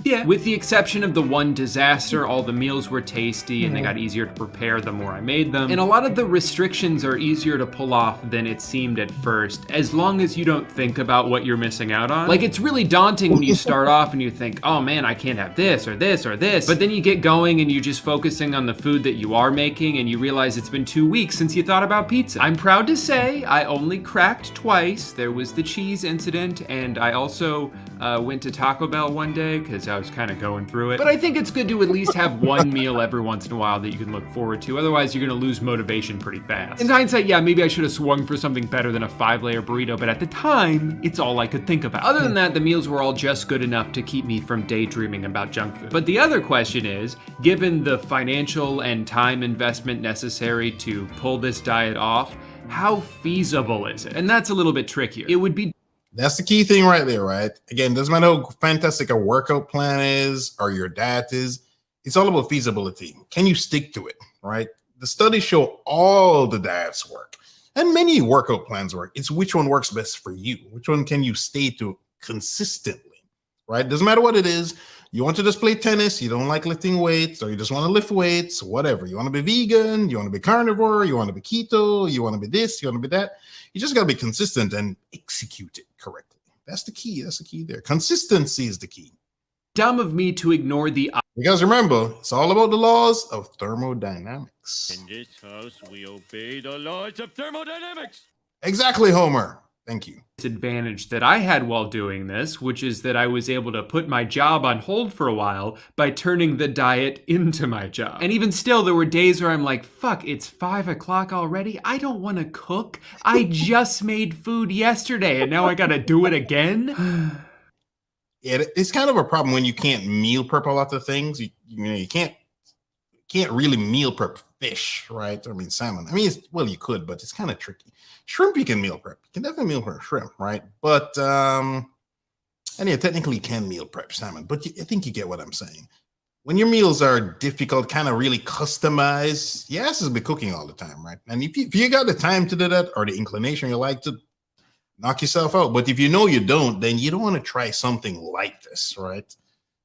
Yeah, with the exception of the one disaster, all the meals were tasty and they got easier to prepare the more I made them. And a lot of the restrictions are easier to pull off than it seemed at first, as long as you don't think about what you're missing out on. Like, it's really daunting when you start off and you think, oh man, I can't have this or this or this. But then you get going and you're just focusing on the food that you are making and you realize it's been 2 weeks since you thought about pizza. I'm proud to say I only cracked twice. There was the cheese incident, and I also went to Taco Bell one day because I was kind of going through it. But I think it's good to at least have one meal every once in a while that you can look forward to. Otherwise, you're gonna lose motivation pretty fast. In hindsight, yeah, maybe I should have swung for something better than a 5-layer burrito, but at the time, it's all I could think about. Other than that, the meals were all just good enough to keep me from daydreaming about junk food. But the other question is, given the financial and time investment necessary to pull this diet off, how feasible is it? And that's a little bit trickier. It would be That's the key thing right there, right? Again, doesn't matter how fantastic a workout plan is or your diet is, it's all about feasibility. Can you stick to it, right? The studies show all the diets work and many workout plans work. It's which one works best for you. Which one can you stay to consistently, right? Doesn't matter what it is. You want to just play tennis, you don't like lifting weights, or you just want to lift weights, whatever. You want to be vegan, you want to be carnivore, you want to be keto, you want to be this, you want to be that. You just got to be consistent and execute it correctly. That's the key. That's the key there. Consistency is the key. dumb of me to ignore the Because remember, it's all about the laws of thermodynamics. In this house, we obey the laws of thermodynamics. Exactly, Homer. Thank you. advantage that I had while doing this, which is that I was able to put my job on hold for a while by turning the diet into my job. And even still, there were days where I'm like, fuck, it's 5 o'clock already? I don't want to cook. I just made food yesterday and now I gotta do it again? It's kind of a problem when you can't meal prep a lot of things. You can't really meal prep fish, right? I mean, salmon. I mean, you could, but it's kind of tricky. Shrimp, you can meal prep. You can definitely meal prep shrimp, right? But, and yeah, technically you can meal prep salmon, but I think you get what I'm saying. When your meals are difficult, kind of really customized, yes, it's be cooking all the time, right? And if you got the time to do that or the inclination, you like to knock yourself out. But if you know you don't, then you don't want to try something like this, right?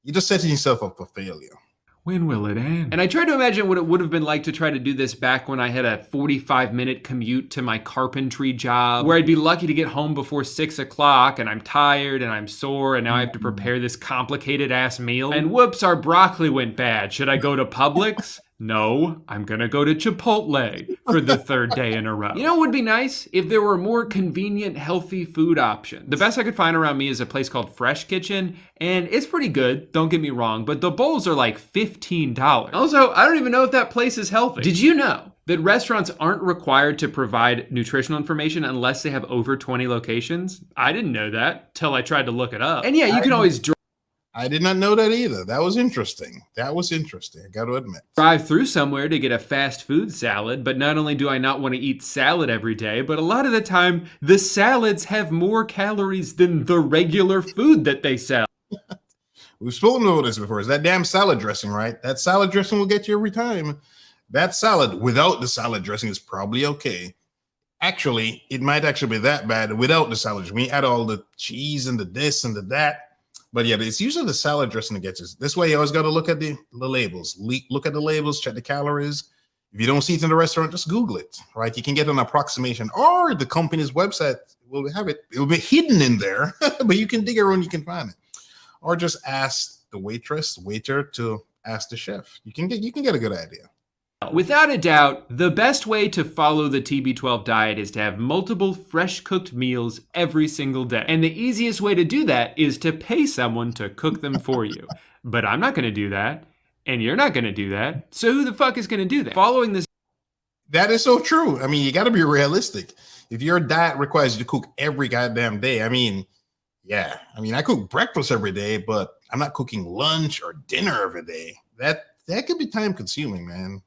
You're just setting yourself up for failure. When will it end? And I tried to imagine what it would have been like to try to do this back when I had a 45-minute commute to my carpentry job, where I'd be lucky to get home before 6 o'clock, and I'm tired and I'm sore, and now I have to prepare this complicated ass meal. And whoops, our broccoli went bad. Should I go to Publix? No, I'm gonna go to Chipotle for the third day in a row. You know what would be nice? If there were more convenient, healthy food options. The best I could find around me is a place called Fresh Kitchen, and it's pretty good, don't get me wrong, but the bowls are like $15. Also, I don't even know if that place is healthy. Did you know that restaurants aren't required to provide nutritional information unless they have over 20 locations? I didn't know that till I tried to look it up. And yeah, you can always I did not know that either. That was interesting. I got to admit. drive through somewhere to get a fast food salad, but not only do I not want to eat salad every day, but a lot of the time, the salads have more calories than the regular food that they sell. We've spoken about this before. It's that damn salad dressing, right? That salad dressing will get you every time. That salad without the salad dressing is probably okay. Actually, it might actually be that bad without the salad dressing. We add all the cheese and the this and the that. But yeah, it's usually the salad dressing that gets us. This way, you always got to look at the labels. Look at the labels, check the calories. If you don't see it in the restaurant, just Google it, right? You can get an approximation, or the company's website will have it. It will be hidden in there, but you can dig around, you can find it. Or just ask the waiter to ask the chef. You can get a good idea. Without a doubt, the best way to follow the TB12 diet is to have multiple fresh cooked meals every single day. And the easiest way to do that is to pay someone to cook them for you. But I'm not going to do that, and you're not going to do that. So who the fuck is going to do that? Following this. That is so true. I mean, you got to be realistic. If your diet requires you to cook every goddamn day, I mean, yeah. I mean, I cook breakfast every day, but I'm not cooking lunch or dinner every day. That could be time consuming, man.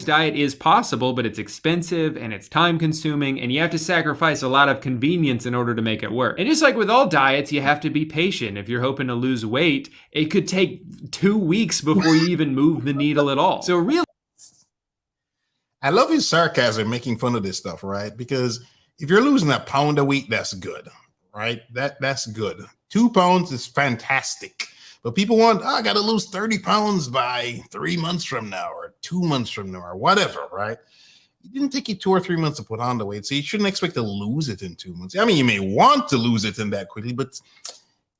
Diet is possible, but it's expensive and it's time consuming, and you have to sacrifice a lot of convenience in order to make it work. And just like with all diets, you have to be patient. If you're hoping to lose weight, it could take 2 weeks before you even move the needle at all. So really, I love his sarcasm making fun of this stuff, right? Because if you're losing a pound a week, that's good, right? That's good. 2 pounds is fantastic. But people want, I got to lose 30 pounds by 3 months from now or 2 months from now or whatever, right? It didn't take you 2 or 3 months to put on the weight, so you shouldn't expect to lose it in 2 months. I mean, you may want to lose it in that quickly, but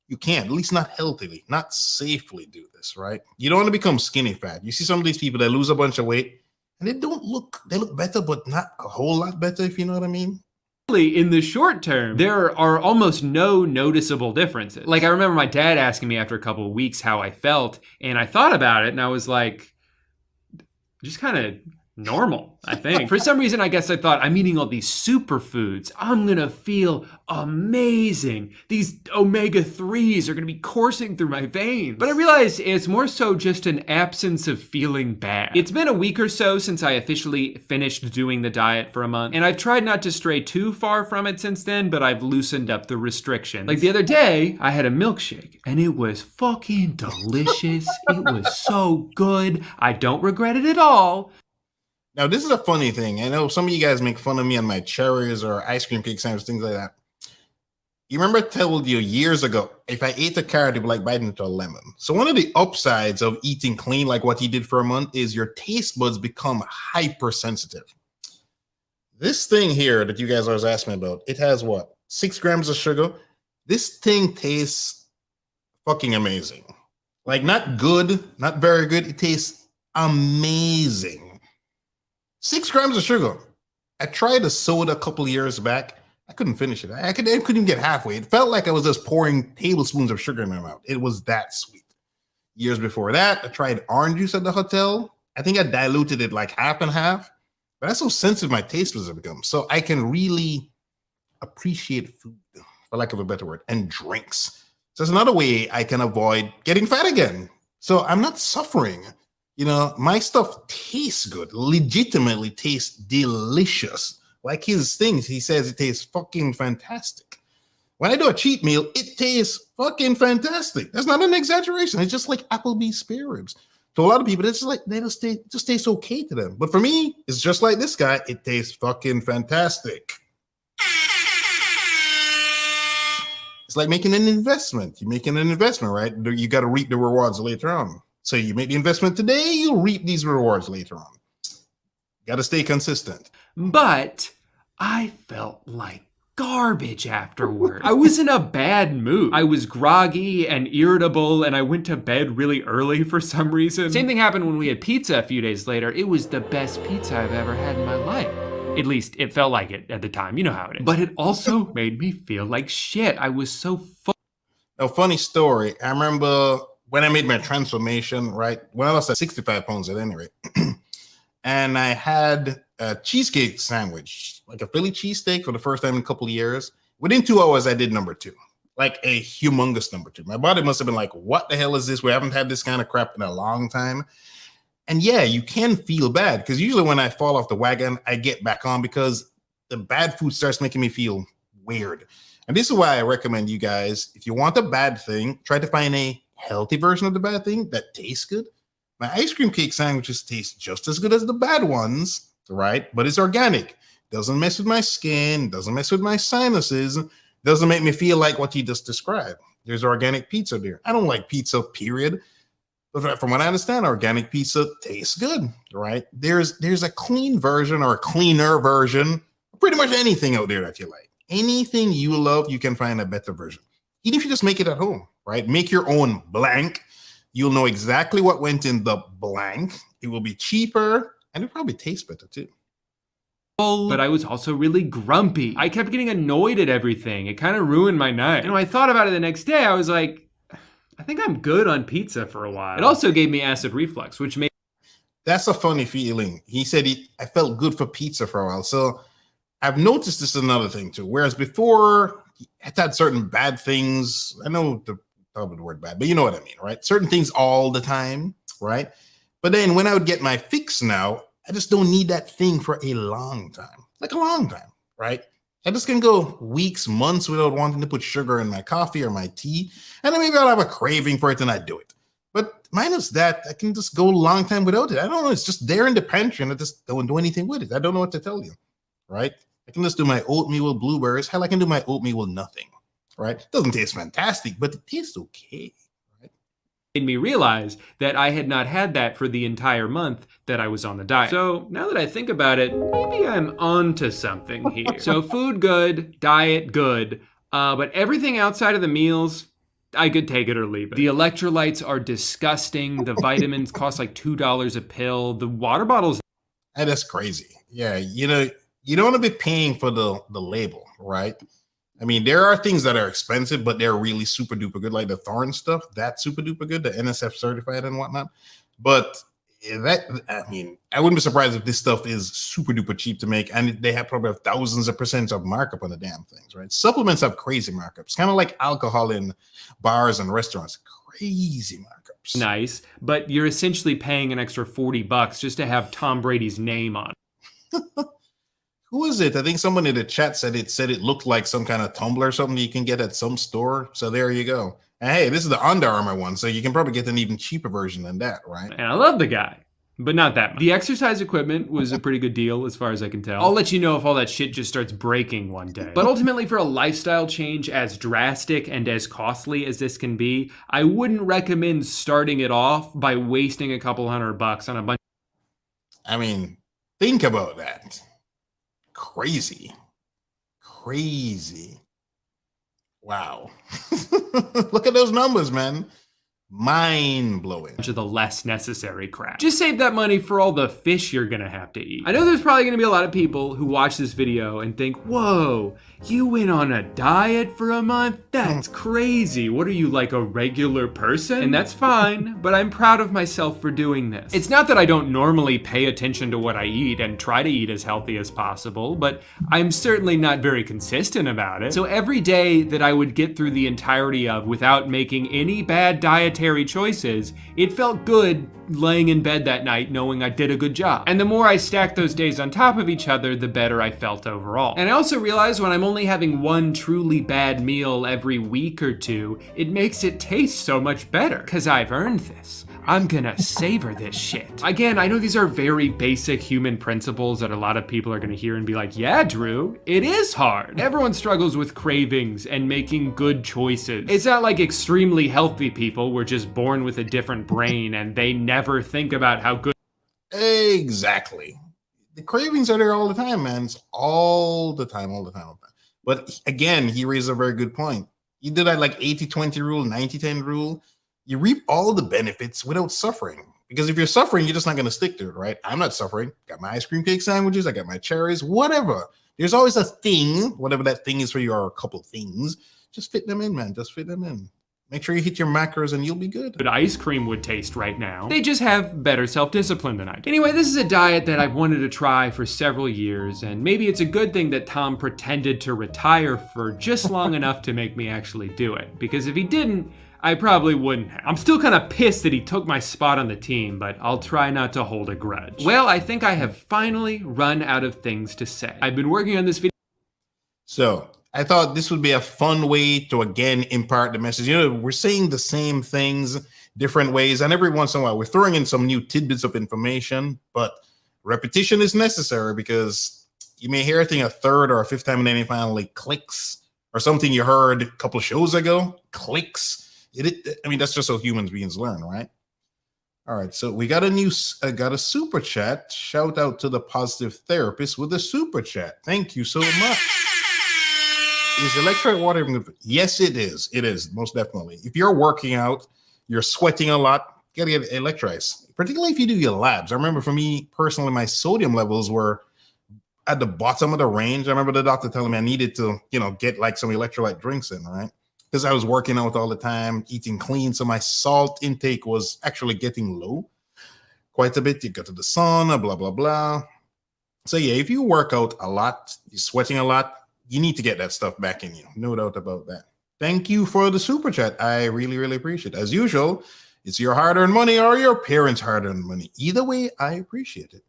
you can't, at least not healthily, not safely do this, right? You don't want to become skinny fat. You see some of these people that lose a bunch of weight, and they look better, but not a whole lot better, if you know what I mean. In the short term, there are almost no noticeable differences. Like, I remember my dad asking me after a couple of weeks how I felt, and I thought about it, and I was like, just kind of normal, I think. For some reason, I guess I thought, I'm eating all these superfoods. I'm gonna feel amazing. These omega-3s are gonna be coursing through my veins. But I realized it's more so just an absence of feeling bad. It's been a week or so since I officially finished doing the diet for a month, and I've tried not to stray too far from it since then, but I've loosened up the restrictions. Like the other day, I had a milkshake, and it was fucking delicious. It was so good. I don't regret it at all. Now, this is a funny thing. I know some of you guys make fun of me on my cherries or ice cream cake sandwich, things like that. You remember I told you years ago, if I ate a carrot, it'd be like biting into a lemon. So one of the upsides of eating clean, like what he did for a month, is your taste buds become hypersensitive. This thing here that you guys always ask me about, it has what? 6 grams of sugar. This thing tastes fucking amazing. Like, not good, not very good. It tastes amazing. 6 grams of sugar. I tried a soda a couple of years back. I couldn't finish it. I couldn't even get halfway. It felt like I was just pouring tablespoons of sugar in my mouth. It was that sweet. Years before that, I tried orange juice at the hotel. I think I diluted it like half and half. But that's how sensitive my taste buds have become. So I can really appreciate food, for lack of a better word, and drinks. So it's another way I can avoid getting fat again. So I'm not suffering. You know, my stuff tastes good, legitimately tastes delicious. Like his things, he says it tastes fucking fantastic. When I do a cheat meal, it tastes fucking fantastic. That's not an exaggeration. It's just like Applebee's spare ribs. To a lot of people, it's like they just taste okay to them. But for me, it's just like this guy. It tastes fucking fantastic. It's like making an investment. You're making an investment, right? You got to reap the rewards later on. So you make the investment today, you'll reap these rewards later on. Got to stay consistent. But I felt like garbage afterward. I was in a bad mood. I was groggy and irritable, and I went to bed really early for some reason. Same thing happened when we had pizza a few days later. It was the best pizza I've ever had in my life. At least it felt like it at the time. You know how it is. But it also made me feel like shit. I was so A funny story. I remember when I made my transformation, right? When I lost 65 pounds at any rate. And I had a cheesecake sandwich, like a Philly cheesesteak for the first time in a couple of years. Within 2 hours, I did number 2, like a humongous number 2. My body must have been like, what the hell is this? We haven't had this kind of crap in a long time. And yeah, you can feel bad because usually when I fall off the wagon, I get back on because the bad food starts making me feel weird. And this is why I recommend you guys, if you want a bad thing, try to find a healthy version of the bad thing that tastes good. My ice cream cake sandwiches taste just as good as the bad ones, right? But it's organic. Doesn't mess with my skin, doesn't mess with my sinuses, doesn't make me feel like what you just described. There's organic pizza there. I don't like pizza, period. But from what I understand, organic pizza tastes good, right? There's a clean version or a cleaner version, pretty much anything out there that you like. Anything you love, you can find a better version. Even if you just make it at home, right? Make your own blank. You'll know exactly what went in the blank. It will be cheaper and it probably tastes better too. But I was also really grumpy. I kept getting annoyed at everything. It kind of ruined my night. And when I thought about it the next day, I was like, I think I'm good on pizza for a while. It also gave me acid reflux, which made... That's a funny feeling. He said I felt good for pizza for a while. So I've noticed this is another thing too. Whereas before, I had certain bad things. I know the word bad, but you know what I mean, right? Certain things all the time, right? But then when I would get my fix now, I just don't need that thing for a long time, like a long time, right? I just can go weeks, months without wanting to put sugar in my coffee or my tea. And then maybe I'll have a craving for it and I do it. But minus that, I can just go a long time without it. I don't know. It's just there in the pantry and I just don't do anything with it. I don't know what to tell you, right? I can just do my oatmeal with blueberries. Hell, I can do my oatmeal with nothing, right? It doesn't taste fantastic, but it tastes okay, right? made me realize that I had not had that for the entire month that I was on the diet. So now that I think about it, maybe I'm onto something here. So food good, diet good, but everything outside of the meals, I could take it or leave it. The electrolytes are disgusting. The vitamins cost like $2 a pill. The water bottles. And that's crazy. Yeah, you know, you don't want to be paying for the label, right? I mean, there are things that are expensive, but they're really super duper good, like the Thorne stuff. That's super duper good, the NSF certified and whatnot. But I mean, I wouldn't be surprised if this stuff is super duper cheap to make, and they have probably thousands of percent of markup on the damn things, right? Supplements have crazy markups, kind of like alcohol in bars and restaurants. Crazy markups. Nice, but you're essentially paying an extra $40 just to have Tom Brady's name on it. Who is it? I think someone in the chat said it looked like some kind of tumbler or something you can get at some store. So there you go. And hey, this is the Under Armour one, so you can probably get an even cheaper version than that, right? And I love the guy, but not that much. The exercise equipment was a pretty good deal as far as I can tell. I'll let you know if all that shit just starts breaking one day. But ultimately, for a lifestyle change as drastic and as costly as this can be, I wouldn't recommend starting it off by wasting a couple $100 on a bunch. I mean, think about that. Crazy. Wow. Look at those numbers, man. Mind-blowing. Of the less necessary crap. Just save that money for all the fish you're gonna have to eat. I know there's probably gonna be a lot of people who watch this video and think, whoa, you went on a diet for a month? That's crazy. What are you, like a regular person? And that's fine, but I'm proud of myself for doing this. It's not that I don't normally pay attention to what I eat and try to eat as healthy as possible, but I'm certainly not very consistent about it. So every day that I would get through the entirety of without making any bad dietary choices, it felt good laying in bed that night knowing I did a good job. And the more I stacked those days on top of each other, the better I felt overall. And I also realized when I'm only having one truly bad meal every week or two, it makes it taste so much better, because I've earned this. I'm gonna savor this shit. Again, I know these are very basic human principles that a lot of people are gonna hear and be like, yeah, Drew, it is hard. Everyone struggles with cravings and making good choices. It's not like extremely healthy people were just born with a different brain and they never think about how good. Exactly. The cravings are there all the time, man. It's all the time. But again, he raised a very good point. You did that like 80-20 rule, 90-10 rule. You reap all the benefits without suffering. Because if you're suffering, you're just not going to stick to it, right? I'm not suffering. Got my ice cream cake sandwiches. I got my cherries, whatever. There's always a thing, whatever that thing is for you, or a couple things. Just fit them in, man. Just fit them in. Make sure you hit your macros and you'll be good. But ice cream would taste right now. They just have better self-discipline than I do. Anyway, this is a diet that I've wanted to try for several years, and maybe it's a good thing that Tom pretended to retire for just long enough to make me actually do it. Because if he didn't, I probably wouldn't have. I'm still kind of pissed that he took my spot on the team, but I'll try not to hold a grudge. Well, I think I have finally run out of things to say. I've been working on this video. So I thought this would be a fun way to, again, impart the message. You know, we're saying the same things different ways, and every once in a while we're throwing in some new tidbits of information, but repetition is necessary because you may hear a thing a third or a fifth time and then it finally clicks, or something you heard a couple of shows ago clicks. I mean, that's just how human beings learn, right? All right, so we got a super chat. Shout out to the positive therapist with a super chat. Thank you so much. Is electrolyte water good? Yes, it is. It is, most definitely. If you're working out, you're sweating a lot, you gotta get electrolytes, particularly if you do your labs. I remember for me personally, my sodium levels were at the bottom of the range. I remember the doctor telling me I needed to, get like some electrolyte drinks in, right? Because I was working out all the time, eating clean. So my salt intake was actually getting low quite a bit. You go to the sauna, blah, blah, blah. So yeah, if you work out a lot, you're sweating a lot, you need to get that stuff back in you. No doubt about that. Thank you for the super chat. I really, really appreciate it. As usual, it's your hard-earned money or your parents' hard-earned money. Either way, I appreciate it.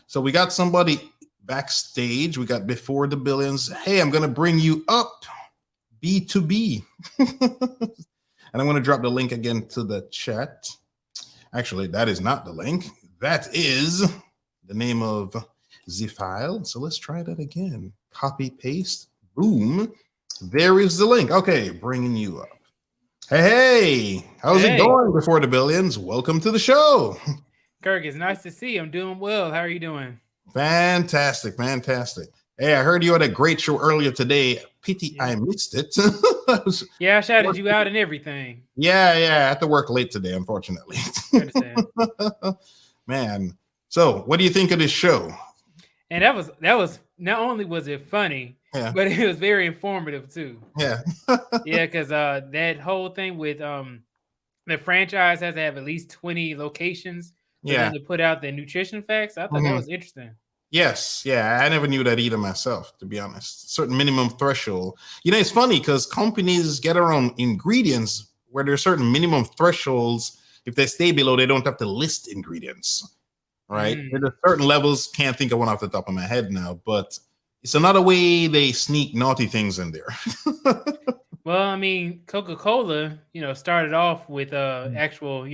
So we got somebody backstage. We got Before the Billions. Hey, I'm going to bring you up. B2B. And I'm going to drop the link again to the chat. Actually, that is not the link. That is the name of the file. So let's try that again. Copy, paste, boom. There is the link. Okay, bringing you up. Hey, how's it Hey. going before the billions? Welcome to the show. Kirk, it's nice to see you. I'm doing well. How are you doing? Fantastic. Hey, I heard you had a great show earlier today. Pity I missed it. Yeah, I shouted you out and everything. Yeah, I had to work late today, unfortunately. I understand. Man, so what do you think of this show? And that was not only was it funny, Yeah. but it was very informative too. Yeah. Yeah, because that whole thing with the franchise has to have at least 20 locations for them to put out the nutrition facts. I thought that was interesting. Yes, yeah, I never knew that either myself, to be honest. Certain minimum threshold. You know, it's funny because companies get around ingredients where there's certain minimum thresholds. If they stay below, they don't have to list ingredients, right? There's certain levels. Can't think of one off the top of my head now, but it's another way they sneak naughty things in there. Well, I mean, Coca-Cola, started off with actual,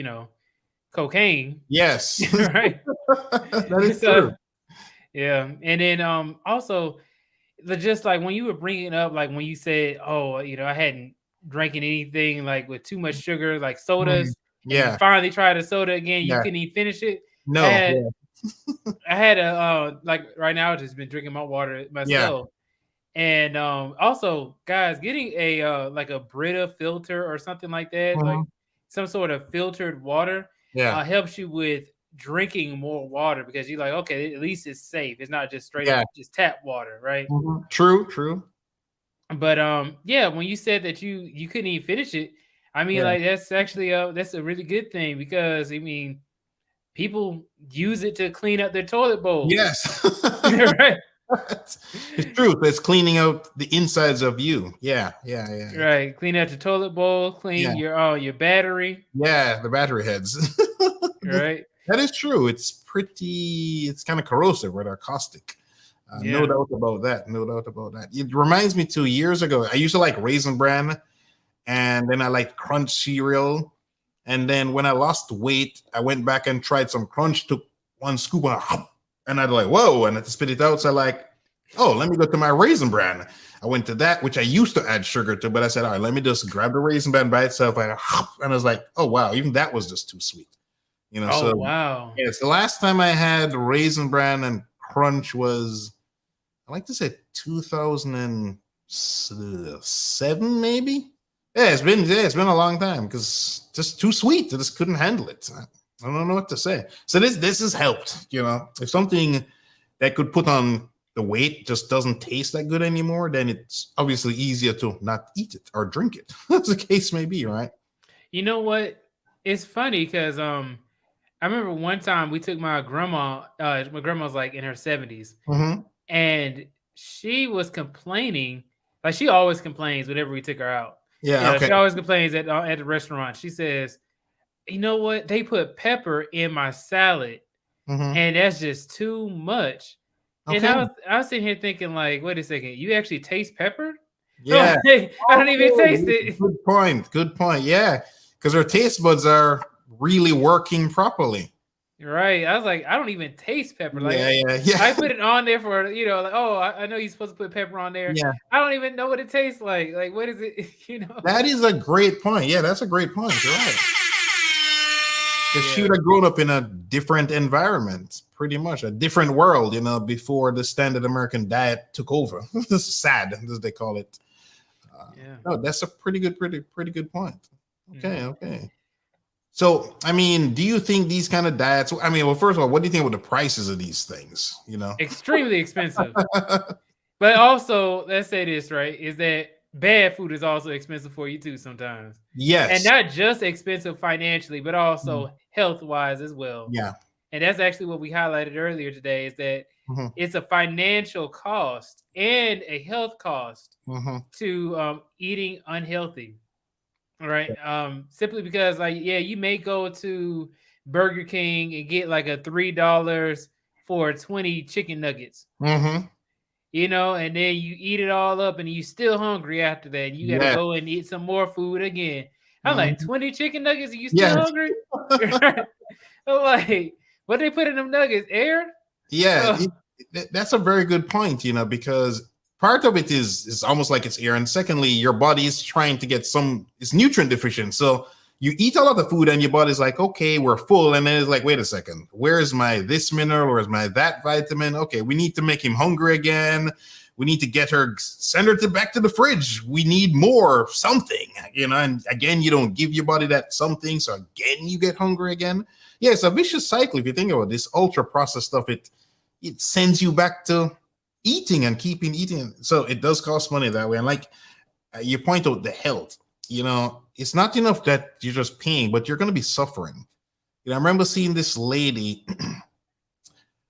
cocaine. Yes, Right. that is true. Yeah, and then also, just like when you were bringing up, like when you said, "Oh, I hadn't drinking anything like with too much sugar, like sodas." Yeah. And you finally tried a soda again. You couldn't even finish it. No. I had a like right now. I've just been drinking my water myself. And also, guys, getting a like a Brita filter or something like that, like some sort of filtered water, helps you with drinking more water because you're like, okay, at least it's safe. It's not just straight up just tap water, right? True. But when you said that you couldn't even finish it, I mean, like that's actually that's a really good thing because I mean, people use it to clean up their toilet bowls. Yes, right. It's true. It's cleaning out the insides of you. Yeah. Right. Clean out your toilet bowl. Clean your battery. Yeah, the battery heads. Right. That is true. It's kind of corrosive, right? Or caustic. No doubt about that. It reminds me 2 years ago. I used to like Raisin Bran, and then I liked Crunch cereal. And then when I lost weight, I went back and tried some Crunch, took one scoop, and I'd like, whoa, and I had to spit it out. So I like, oh, let me go to my Raisin Bran. I went to that, which I used to add sugar to, but I said, all right, let me just grab the Raisin Bran by itself. And I was like, oh, wow, even that was just too sweet. Wow. Yes, the last time I had Raisin Bran and Crunch was, I like to say 2007, maybe. Yeah, it's been a long time because just too sweet. I just couldn't handle it. I don't know what to say. So this has helped. If something that could put on the weight just doesn't taste that good anymore, then it's obviously easier to not eat it or drink it, as the case may be, right? You know what? It's funny because I remember one time we took my grandma. My grandma's like in her 70s, and she was complaining. Like she always complains whenever we took her out. Yeah, she always complains at the restaurant. She says, "You know what? They put pepper in my salad, and that's just too much." Okay. And I was sitting here thinking, like, wait a second, you actually taste pepper? Yeah, I don't even taste it. Good point. Yeah, because her taste buds are really working properly. Right. I was like, I don't even taste pepper. Like, yeah. I put it on there for, like, oh, I know you're supposed to put pepper on there. Yeah. I don't even know what it tastes like. Like, what is it? That is a great point. Yeah, that's a great point. You're right. Because she would have grown up in a different environment, pretty much a different world, before the standard American diet took over. Sad, as they call it. No, that's a pretty good point. Okay. So, I mean, do you think these kind of diets? I mean, well, first of all, what do you think about the prices of these things? Extremely expensive. But also, let's say this, right? Is that bad food is also expensive for you too sometimes. Yes. And not just expensive financially, but also health-wise as well. Yeah. And that's actually what we highlighted earlier today is that it's a financial cost and a health cost to eating unhealthy. All right. Simply because you may go to Burger King and get like a $3 for 20 chicken nuggets. And then you eat it all up and you still hungry after that. And you gotta go and eat some more food again. I'm like, 20 chicken nuggets and you still hungry? I'm like, what they put in them nuggets? Air? Yeah, that's a very good point, because part of it is almost like it's air, and secondly, your body is trying to get it's nutrient deficient. So you eat a lot of food and your body's like, okay, we're full. And then it's like, wait a second, where's my this mineral? Where's my that vitamin? Okay, we need to make him hungry again. We need to send her back to the fridge. We need more something, and again, you don't give your body that something. So again, you get hungry again. Yeah, it's a vicious cycle. If you think about this ultra processed stuff, it sends you back to eating and keeping eating. So it does cost money that way. And like you point out the health, it's not enough that you're just paying, but you're going to be suffering. I remember seeing this lady.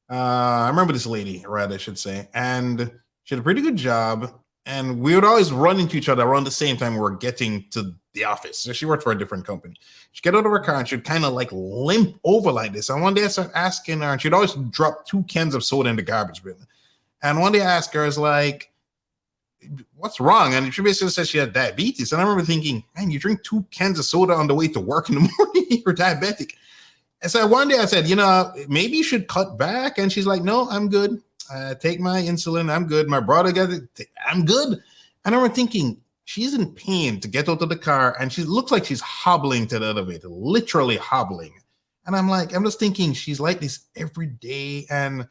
I should say, and she had a pretty good job, and we would always run into each other around the same time we were getting to the office. So she worked for a different company. She'd get out of her car and she'd kind of like limp over like this. And one day I started asking her, and she'd always drop 2 cans of soda in the garbage bin. And one day I asked her, I was like, what's wrong? And she basically said she had diabetes. And I remember thinking, man, you drink 2 cans of soda on the way to work in the morning, you're diabetic. And so one day I said, maybe you should cut back. And she's like, no, I'm good. Take my insulin. I'm good. My brother got it. I'm good. And I remember thinking, she's in pain to get out of the car. And she looks like she's hobbling to the elevator, literally hobbling. And I'm just thinking she's like this every day. And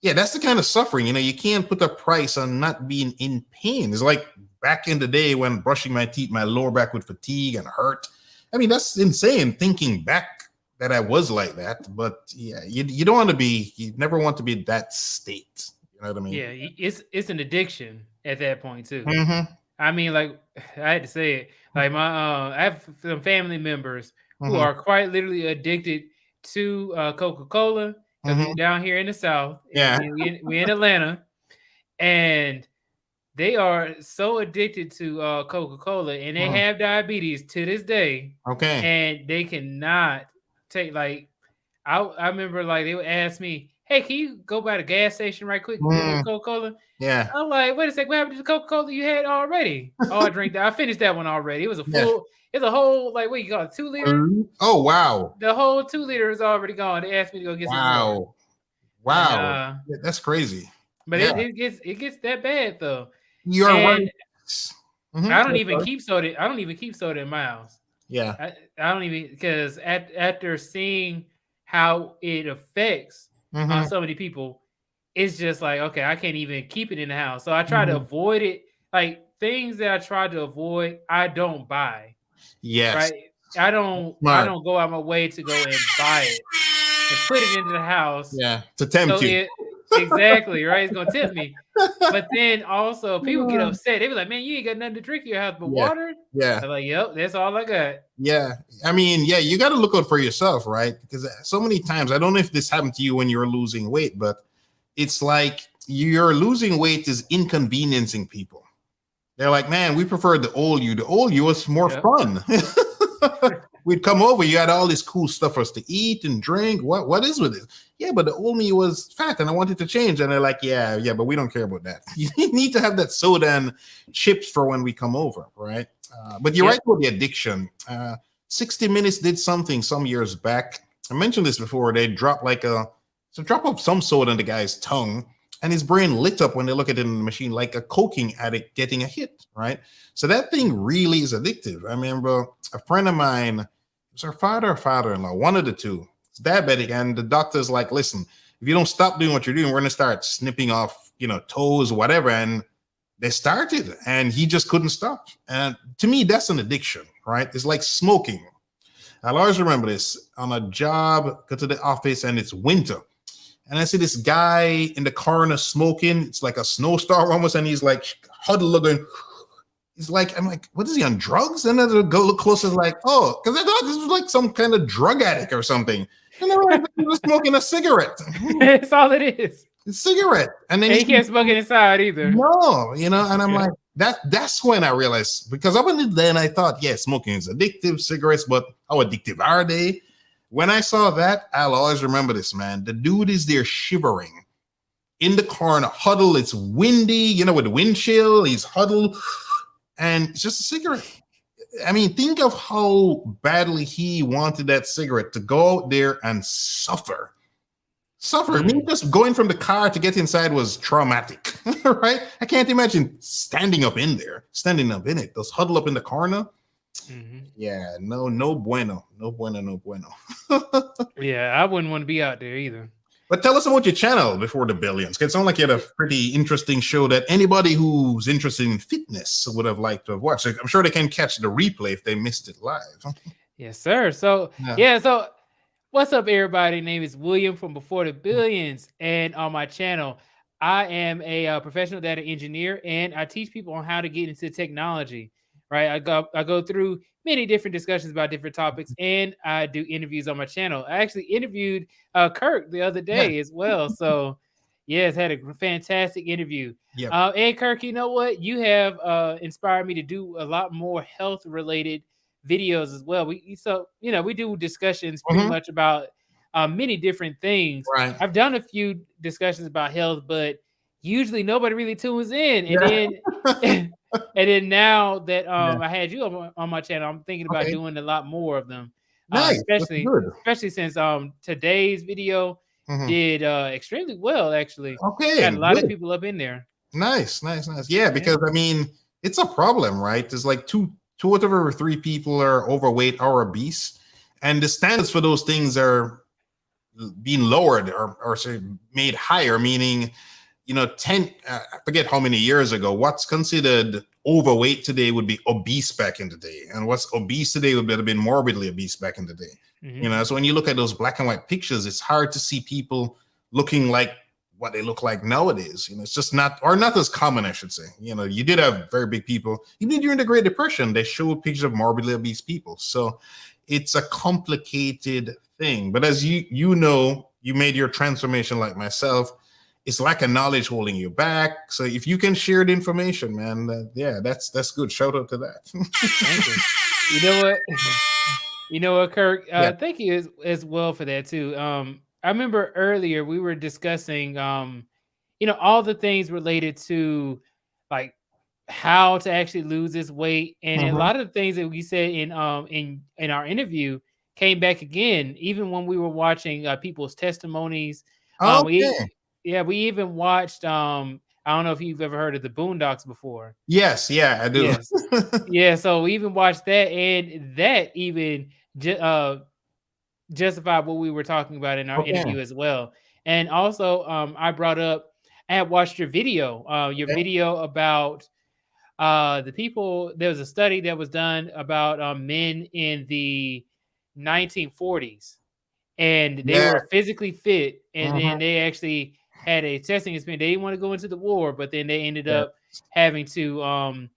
yeah, that's the kind of suffering, you can't put a price on not being in pain. It's like back in the day when brushing my teeth, my lower back would fatigue and hurt. I mean, that's insane thinking back that I was like that. But yeah, you don't want to be, you never want to be in that state. You know what I mean? Yeah, it's an addiction at that point too. Mm-hmm. I mean, like I had to say it. Like I have some family members who are quite literally addicted to Coca-Cola. Because we're down here in the South. Yeah. We're in Atlanta. And they are so addicted to Coca-Cola, and they have diabetes to this day. Okay. And they cannot take, like, I remember, like, they would ask me, hey, can you go by the gas station right quick and get Coca-Cola? Yeah. I'm like, wait a second, what happened to the Coca-Cola you had already? Oh, I drank that. I finished that one already. It was a full, it's a whole, like, what you call it, 2 liter? Oh, wow. The whole 2 liter is already gone. They asked me to go get some more. Wow. That's crazy. But it gets that bad though. You're right. I don't even keep soda. I don't even keep soda in my house. Yeah. I don't even, because after seeing how it affects on so many people, it's just like, okay, I can't even keep it in the house. So I try to avoid it. Like things that I try to avoid, I don't buy. Yes. Right. I don't go out my way to go and buy it and put it into the house. Yeah. To tempt you. Exactly, right? It's gonna tempt me. But then also people get upset. They be like, man, you ain't got nothing to drink in your house but water. Yeah. I'm like, yep, that's all I got. Yeah. I mean, yeah, you got to look out for yourself, right? Because so many times, I don't know if this happened to you when you were losing weight, but it's like you're losing weight is inconveniencing people. They're like, man, we prefer the old you. The old you was more fun. We'd come over, you had all this cool stuff for us to eat and drink. What is with it? Yeah, but the old me was fat and I wanted to change. And they're like, yeah, but we don't care about that. You need to have that soda and chips for when we come over, right? But you're right about the addiction. 60 Minutes did something some years back. I mentioned this before. They dropped drop of some soda in the guy's tongue, and his brain lit up when they look at it in the machine like a cocaine addict getting a hit, right? So that thing really is addictive. I remember a friend of mine, it was her father or father-in-law, one of the two. It's diabetic, and the doctor's like, listen, if you don't stop doing what you're doing, we're going to start snipping off, toes, whatever. And they started, and he just couldn't stop. And to me, that's an addiction, right? It's like smoking. I'll always remember this. On a job, go to the office, and it's winter. And I see this guy in the corner smoking. It's like a snowstorm almost, and he's like huddled looking. He's like, I'm like, what is he on drugs? And then I go look closer, like, oh, because I thought this was like some kind of drug addict or something. And then he was smoking a cigarette. That's all it is. A cigarette. And then he can't smoke it inside either. No, and I'm like, that's when I realized, because up until then I thought, yeah, smoking is addictive, cigarettes, but how addictive are they? When I saw that, I'll always remember this, man. The dude is there shivering in the corner, huddled. It's windy, with the wind chill. He's huddled, and it's just a cigarette. I mean, think of how badly he wanted that cigarette to go out there and suffer. suffer. I mean, just going from the car to get inside was traumatic, right? I can't imagine standing up in it. Just huddle up in the corner. Yeah, no bueno. Yeah, I wouldn't want to be out there either. But tell us about your channel before the billions. It sounds like you had a pretty interesting show that anybody who's interested in fitness would have liked to have watched. I'm sure they can catch the replay if they missed it live. Yes, sir. So so what's up, everybody? Name is William from Before the Billions, and on my channel, I am a professional data engineer, and I teach people on how to get into technology. Right, I go through many different discussions about different topics, and I do interviews on my channel. I actually interviewed Kirk the other day as well. So, yes, had a fantastic interview. And Kirk, you know what? You have inspired me to do a lot more health-related videos as well. We do discussions pretty much about many different things. Right. I've done a few discussions about health, but usually nobody really tunes in. And then and then now that I had you on my channel, I'm thinking about doing a lot more of them. Nice. Especially since today's video did extremely well, actually. Okay. Got a lot of people up in there. Nice. Yeah, because I mean, it's a problem, right? There's like two out of every 3 people are overweight or obese, and the standards for those things are being lowered or made higher, meaning, you know, I forget how many years ago, what's considered overweight today would be obese back in the day. And what's obese today would have been morbidly obese back in the day. You know, so when you look at those black and white pictures, it's hard to see people looking like what they look like nowadays. You know, it's just not as common, I should say. You know, you did have very big people. Even during the Great Depression, they showed pictures of morbidly obese people. So it's a complicated thing. But as you know, you made your transformation like myself. It's like a knowledge holding you back. So if you can share the information, man, that's good. Shout out to that. Thank you. You know what, Kirk? Thank you as well for that too. I remember earlier we were discussing, all the things related to like how to actually lose this weight, and a lot of the things that we said in our interview came back again, even when we were watching people's testimonies. We even watched. I don't know if you've ever heard of the Boondocks before. Yes, I do. Yes. So we even watched that, and that even justified what we were talking about in our interview as well. And also, I had watched your video. Video about the people. There was a study that was done about men in the 1940s, and they were physically fit, and then they actually had a testing experience. They didn't want to go into the war, but then they ended up having to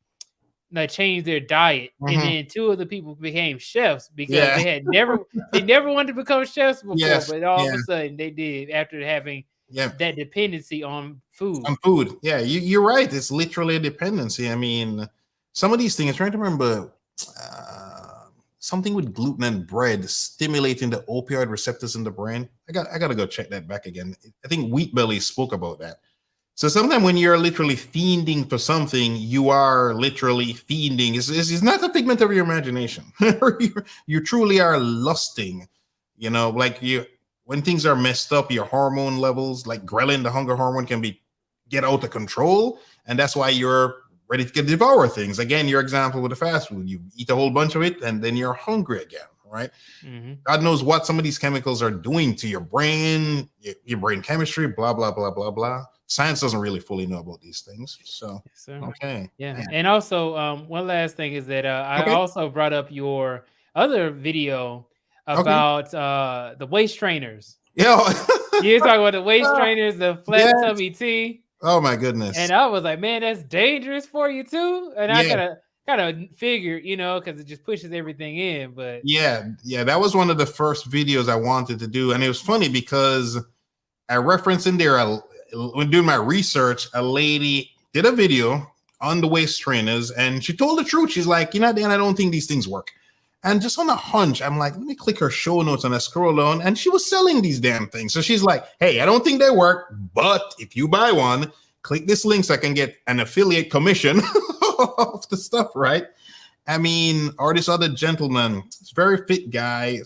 change their diet. And then 2 of the people became chefs because they never wanted to become chefs before, but all of a sudden they did after having that dependency on food. Yeah, you're right. It's literally a dependency. I mean, some of these things, I'm trying to remember something with gluten and bread stimulating the opioid receptors in the brain. I got to go check that back again. I think Wheat Belly spoke about that. So sometimes when you're literally fiending for something, you are literally fiending. It's not a figment of your imagination. You truly are lusting, you know, like when things are messed up, your hormone levels, like ghrelin, the hunger hormone, can get out of control. And that's why you're ready to devour things. Again, your example with the fast food, you eat a whole bunch of it and then you're hungry again, right? God knows what some of these chemicals are doing to your brain, your brain chemistry, blah, blah, blah, blah, blah. Science doesn't really fully know about these things. So, okay. Yeah. And also, one last thing is that I also brought up your other video about the waist trainers. Yeah. You talking about the waist trainers, the flat tummy tea. Oh my goodness. And I was like, man, that's dangerous for you too. And I kind of figured, you know, because it just pushes everything in. But yeah, that was one of the first videos I wanted to do. And it was funny because I referenced in there, when doing my research, a lady did a video on the waist trainers and she told the truth. She's like, Dan, I don't think these things work. And just on a hunch, I'm like, let me click her show notes and I scroll down and she was selling these damn things. So she's like, hey, I don't think they work, but if you buy one, click this link so I can get an affiliate commission of the stuff, right? I mean, or this other gentleman, this very fit guy,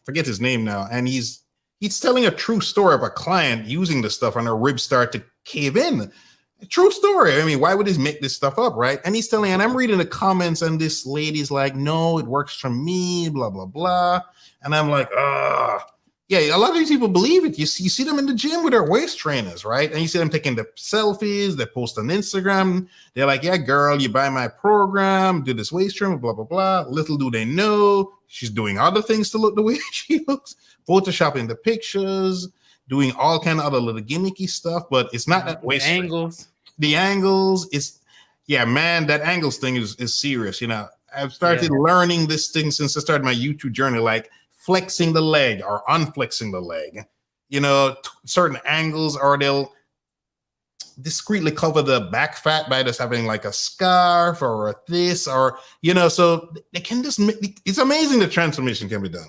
forget his name now, and he's He's telling a true story of a client using the stuff and her ribs start to cave in. A true story. I mean, why would he make this stuff up, right? And he's telling, and I'm reading the comments, and this lady's like, no, it works for me, blah, blah, blah. And I'm like, yeah, a lot of these people believe it. You see them in the gym with their waist trainers, right? And you see them taking the selfies, they post on Instagram. They're like, yeah, girl, you buy my program, do this waist training, blah, blah, blah. Little do they know, she's doing other things to look the way she looks, photoshopping the pictures, doing all kind of other little gimmicky stuff, but it's not that waist angles. The angles is, yeah, man, that angles thing is serious. You know, I've started learning this thing since I started my YouTube journey, like flexing the leg or unflexing the leg. You know, certain angles, or they'll discreetly cover the back fat by just having like a scarf or a this, or, you know, so they can just make, it's amazing the transformation can be done.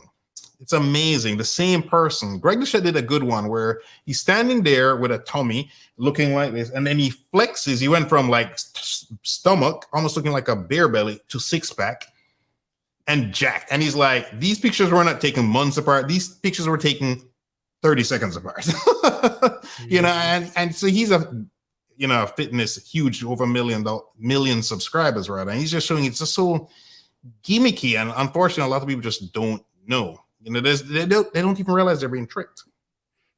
It's amazing. The same person. Greg Lachette did a good one where he's standing there with a tummy looking like this, and then he flexes. He went from like stomach, almost looking like a bear belly, to six pack and jacked. And he's like, these pictures were not taken months apart. These pictures were taken 30 seconds apart. You know, and so he's a, you know, fitness huge, over million subscribers, right? And he's just showing it's just so gimmicky, and unfortunately, a lot of people just don't know. You know, they don't even realize they're being tricked.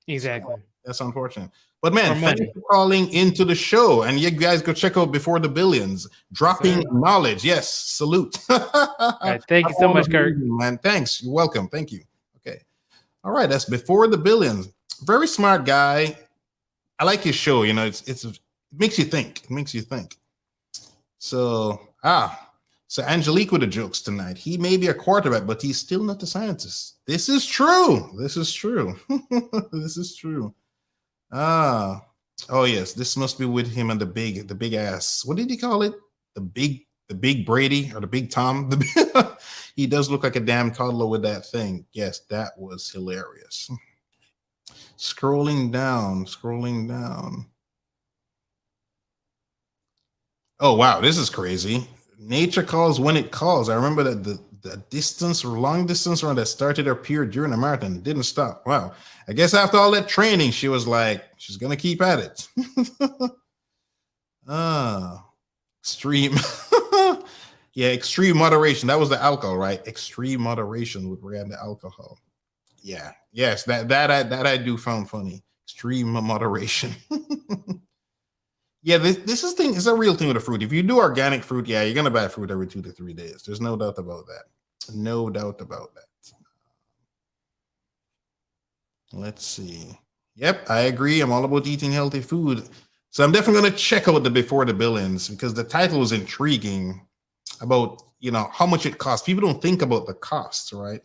Exactly. So that's unfortunate. But man, thank you for calling into the show. And you guys go check out Before the Billions. Dropping knowledge. Yes, salute. Right, thank you so much, Kirk. Man, thanks. You're welcome. Thank you. Okay. All right, that's Before the Billions. Very smart guy. I like his show. You know, it makes you think. It makes you think. So, So Angelique with the jokes tonight. He may be a quarterback, but he's still not a scientist. This is true. This is true. This is true. Oh yes, this must be with him and the big ass. What did he call it? The big Brady, or the big Tom? He does look like a damn toddler with that thing. Yes, that was hilarious. Scrolling down. Oh wow, this is crazy. Nature calls when it calls. I remember that the distance or long distance run that started her period during a marathon didn't stop. Wow. I guess after all that training, she was like, she's going to keep at it. Extreme. Yeah, extreme moderation. That was the alcohol, right? Extreme moderation with the alcohol. Yeah. Yes, that I do found funny. Extreme moderation. Yeah, this is a real thing with the fruit. If you do organic fruit, yeah, you're gonna buy fruit every 2 to 3 days. There's no doubt about that. No doubt about that. Let's see. Yep, I agree. I'm all about eating healthy food. So I'm definitely gonna check out the Before the Billions, because the title was intriguing about, you know, how much it costs. People don't think about the costs, right?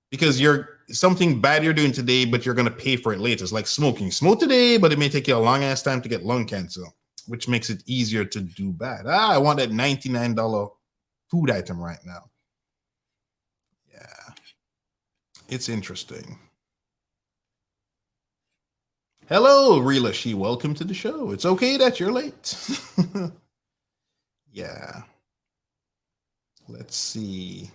Because something bad you're doing today, but you're going to pay for it later. It's like smoking. Smoke today, but it may take you a long ass time to get lung cancer, which makes it easier to do bad. I want that $99 food item right now. Yeah. It's interesting. Hello, Rila She. Welcome to the show. It's okay that you're late. Yeah. Let's see.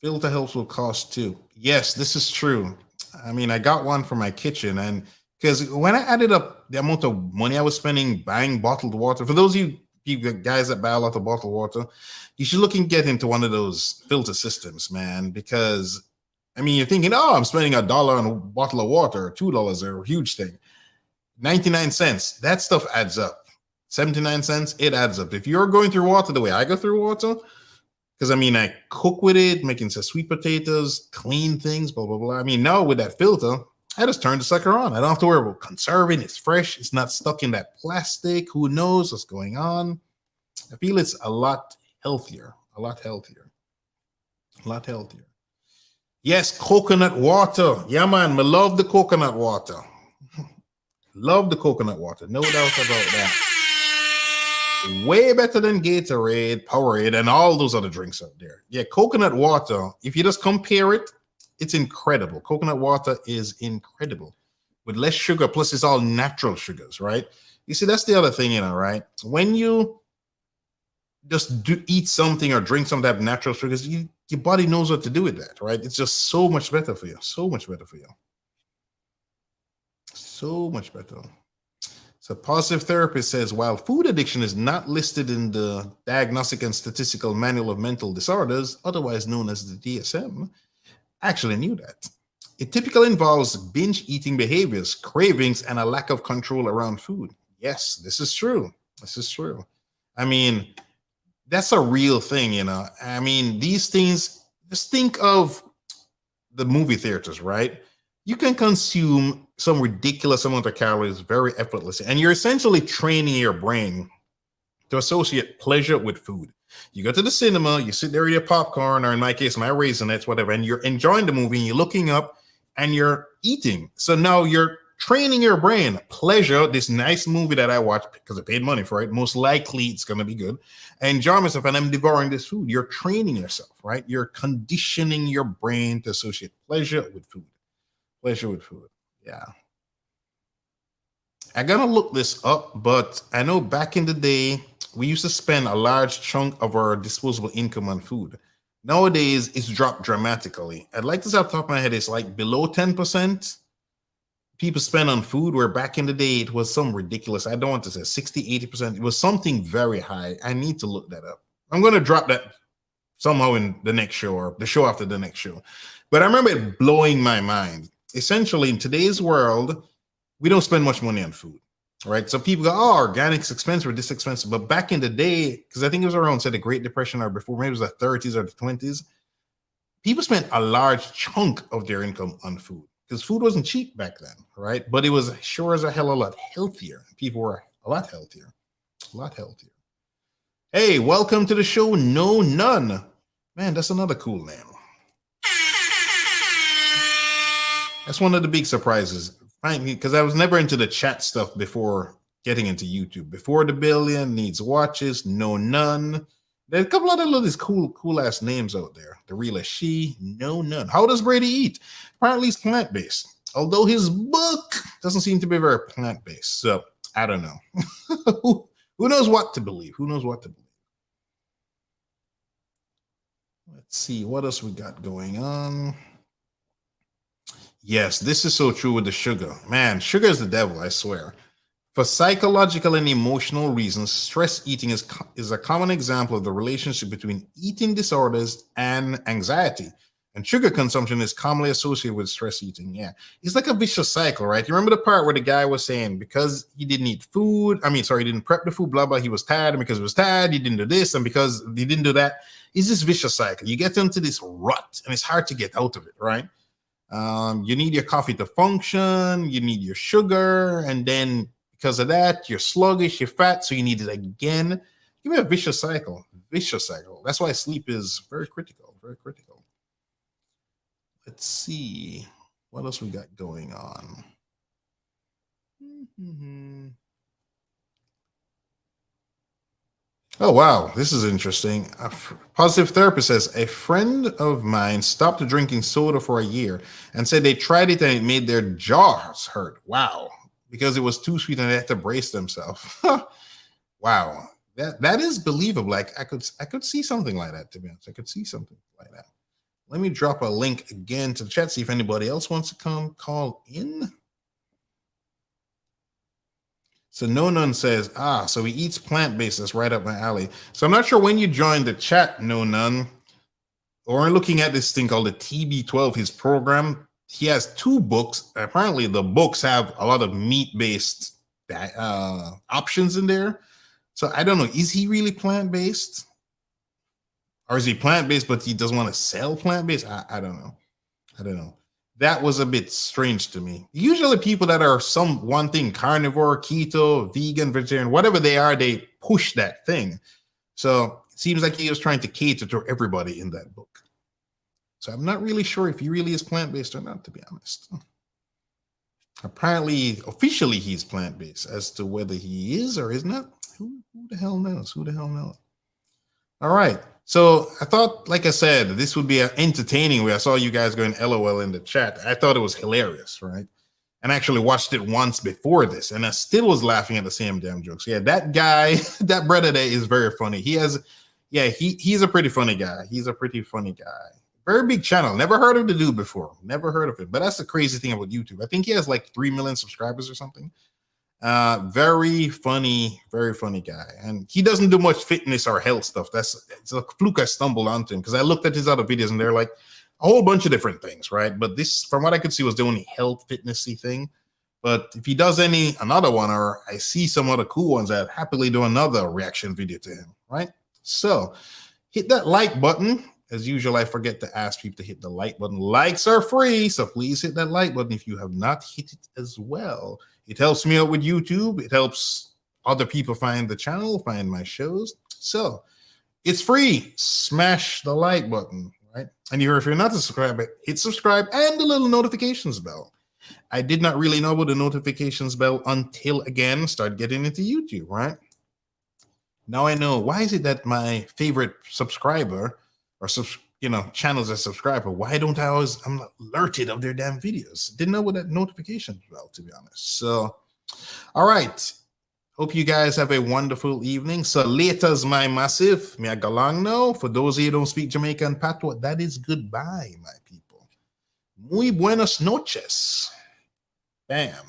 Filter helps will cost too. Yes, this is true. I mean, I got one for my kitchen, and because when I added up the amount of money I was spending buying bottled water, for those of you guys that buy a lot of bottled water, you should look and get into one of those filter systems, man. Because I mean, you're thinking, oh, I'm spending $1 on a bottle of water, $2 are a huge thing. 99 cents, that stuff adds up. 79 cents, it adds up. If you're going through water the way I go through water, because I mean, I cook with it, making some sweet potatoes, clean things, blah, blah, blah. I mean, now with that filter, I just turn the sucker on. I don't have to worry about conserving. It's fresh. It's not stuck in that plastic. Who knows what's going on? I feel it's a lot healthier, a lot healthier, a lot healthier. Yes, coconut water. Yeah, man, I love the coconut water. Love the coconut water. No doubt about that. Way better than Gatorade, Powerade, and all those other drinks out there. Yeah, coconut water, if you just compare it, it's incredible. Coconut water is incredible. With less sugar, plus it's all natural sugars, right? You see, that's the other thing, you know, right? When you just eat something or drink something that have natural sugars, your body knows what to do with that, right? It's just so much better for you. So much better for you. So much better. So Positive Therapist says, while food addiction is not listed in the Diagnostic and Statistical Manual of Mental Disorders, otherwise known as the DSM, I actually knew that. It typically involves binge eating behaviors, cravings, and a lack of control around food. Yes, this is true. This is true. I mean, that's a real thing, you know. I mean, these things, just think of the movie theaters, right? You can consume some ridiculous amount of calories very effortlessly, and you're essentially training your brain to associate pleasure with food. You go to the cinema, you sit there with your popcorn, or in my case, my Raisinets, whatever, and you're enjoying the movie, and you're looking up, and you're eating. So now you're training your brain. Pleasure, this nice movie that I watched because I paid money for it, most likely it's going to be good. I enjoy myself, and I'm devouring this food. You're training yourself, right? You're conditioning your brain to associate pleasure with food. Pleasure with food. Yeah. I gotta look this up, but I know back in the day, we used to spend a large chunk of our disposable income on food. Nowadays, it's dropped dramatically. I'd like to say off the top of my head, it's like below 10% people spend on food, where back in the day, it was some ridiculous, I don't want to say 60, 80%. It was something very high. I need to look that up. I'm going to drop that somehow in the next show or the show after the next show. But I remember it blowing my mind. Essentially, in today's world, we don't spend much money on food, right? So people go, oh, organic's expensive or this expensive. But back in the day, because I think it was around, say, the Great Depression or before, maybe it was the 30s or the 20s, people spent a large chunk of their income on food because food wasn't cheap back then, right? But it was sure as a hell a lot healthier. People were a lot healthier, a lot healthier. Hey, welcome to the show, No None. Man, that's another cool name. That's one of the big surprises. Because I was never into the chat stuff before getting into YouTube. Before the Billion, Needs Watches, No None. There's a couple other little cool ass names out there. The Real as She, No None. How does Brady eat? Apparently he's plant-based. Although his book doesn't seem to be very plant-based. So I don't know. Who knows what to believe? Who knows what to believe? Let's see what else we got going on. Yes, this is so true with the sugar. Man, sugar is the devil, I swear. For psychological and emotional reasons, stress eating is a common example of the relationship between eating disorders and anxiety. And sugar consumption is commonly associated with stress eating. Yeah, it's like a vicious cycle, right? You remember the part where the guy was saying because he didn't eat food, he didn't prep the food, blah, blah, he was tired. And because he was tired, he didn't do this. And because he didn't do that, it's this vicious cycle. You get into this rut and it's hard to get out of it, right? You need your coffee to function, you need your sugar, and then because of that, you're sluggish, you're fat, so you need it again. Give me a vicious cycle. Vicious cycle. That's why sleep is very critical, very critical. Let's see what else we got going on. Oh, wow. This is interesting. A Positive Therapist says, a friend of mine stopped drinking soda for a year and said they tried it and it made their jaws hurt. Wow. Because it was too sweet and they had to brace themselves. Wow. That is believable. Like I could see something like that, to be honest. I could see something like that. Let me drop a link again to the chat, see if anybody else wants to come call in. So No None says, so he eats plant-based. That's right up my alley. So I'm not sure when you joined the chat, No None, or looking at this thing called the TB12, his program. He has 2 books. Apparently the books have a lot of meat-based options in there. So I don't know. Is he really plant-based? Or is he plant-based, but he doesn't want to sell plant-based? I don't know. I don't know. That was a bit strange to me. Usually people that are one thing, carnivore, keto, vegan, vegetarian, whatever they are, they push that thing. So it seems like he was trying to cater to everybody in that book. So I'm not really sure if he really is plant-based or not, to be honest. Apparently, officially, he's plant-based. As to whether he is or is not, who the hell knows? Who the hell knows? All right. So I thought, like I said, this would be entertaining. I saw you guys going LOL in the chat. I thought it was hilarious, right? And I actually watched it once before this, and I still was laughing at the same damn jokes. Yeah, that guy, that brother there is very funny. He's a pretty funny guy. He's a pretty funny guy. Very big channel. Never heard of the dude before. Never heard of it. But that's the crazy thing about YouTube. I think he has like 3 million subscribers or something. Very funny guy. And he doesn't do much fitness or health stuff. It's a fluke I stumbled onto him because I looked at his other videos and they're like a whole bunch of different things, right? But this, from what I could see, was the only health fitnessy thing. But if he does another one, or I see some other cool ones, I'd happily do another reaction video to him, right? So hit that like button. As usual, I forget to ask people to hit the like button. Likes are free, so please hit that like button if you have not hit it as well. It helps me out with YouTube. It helps other people find the channel, find my shows. So it's free. Smash the like button, right? And if you're not a subscriber, hit subscribe and the little notifications bell. I did not really know about the notifications bell until, again, start getting into YouTube, right? Now I know. Why is it that my favorite subscriber or channels a subscriber, why don't I'm not alerted of their damn videos? Didn't know what that notification bell, to be honest. So, all right. Hope you guys have a wonderful evening. So laters, my massive. Me a galang now. For those of you who don't speak Jamaican patois, that is goodbye, my people. Muy buenas noches. Bam.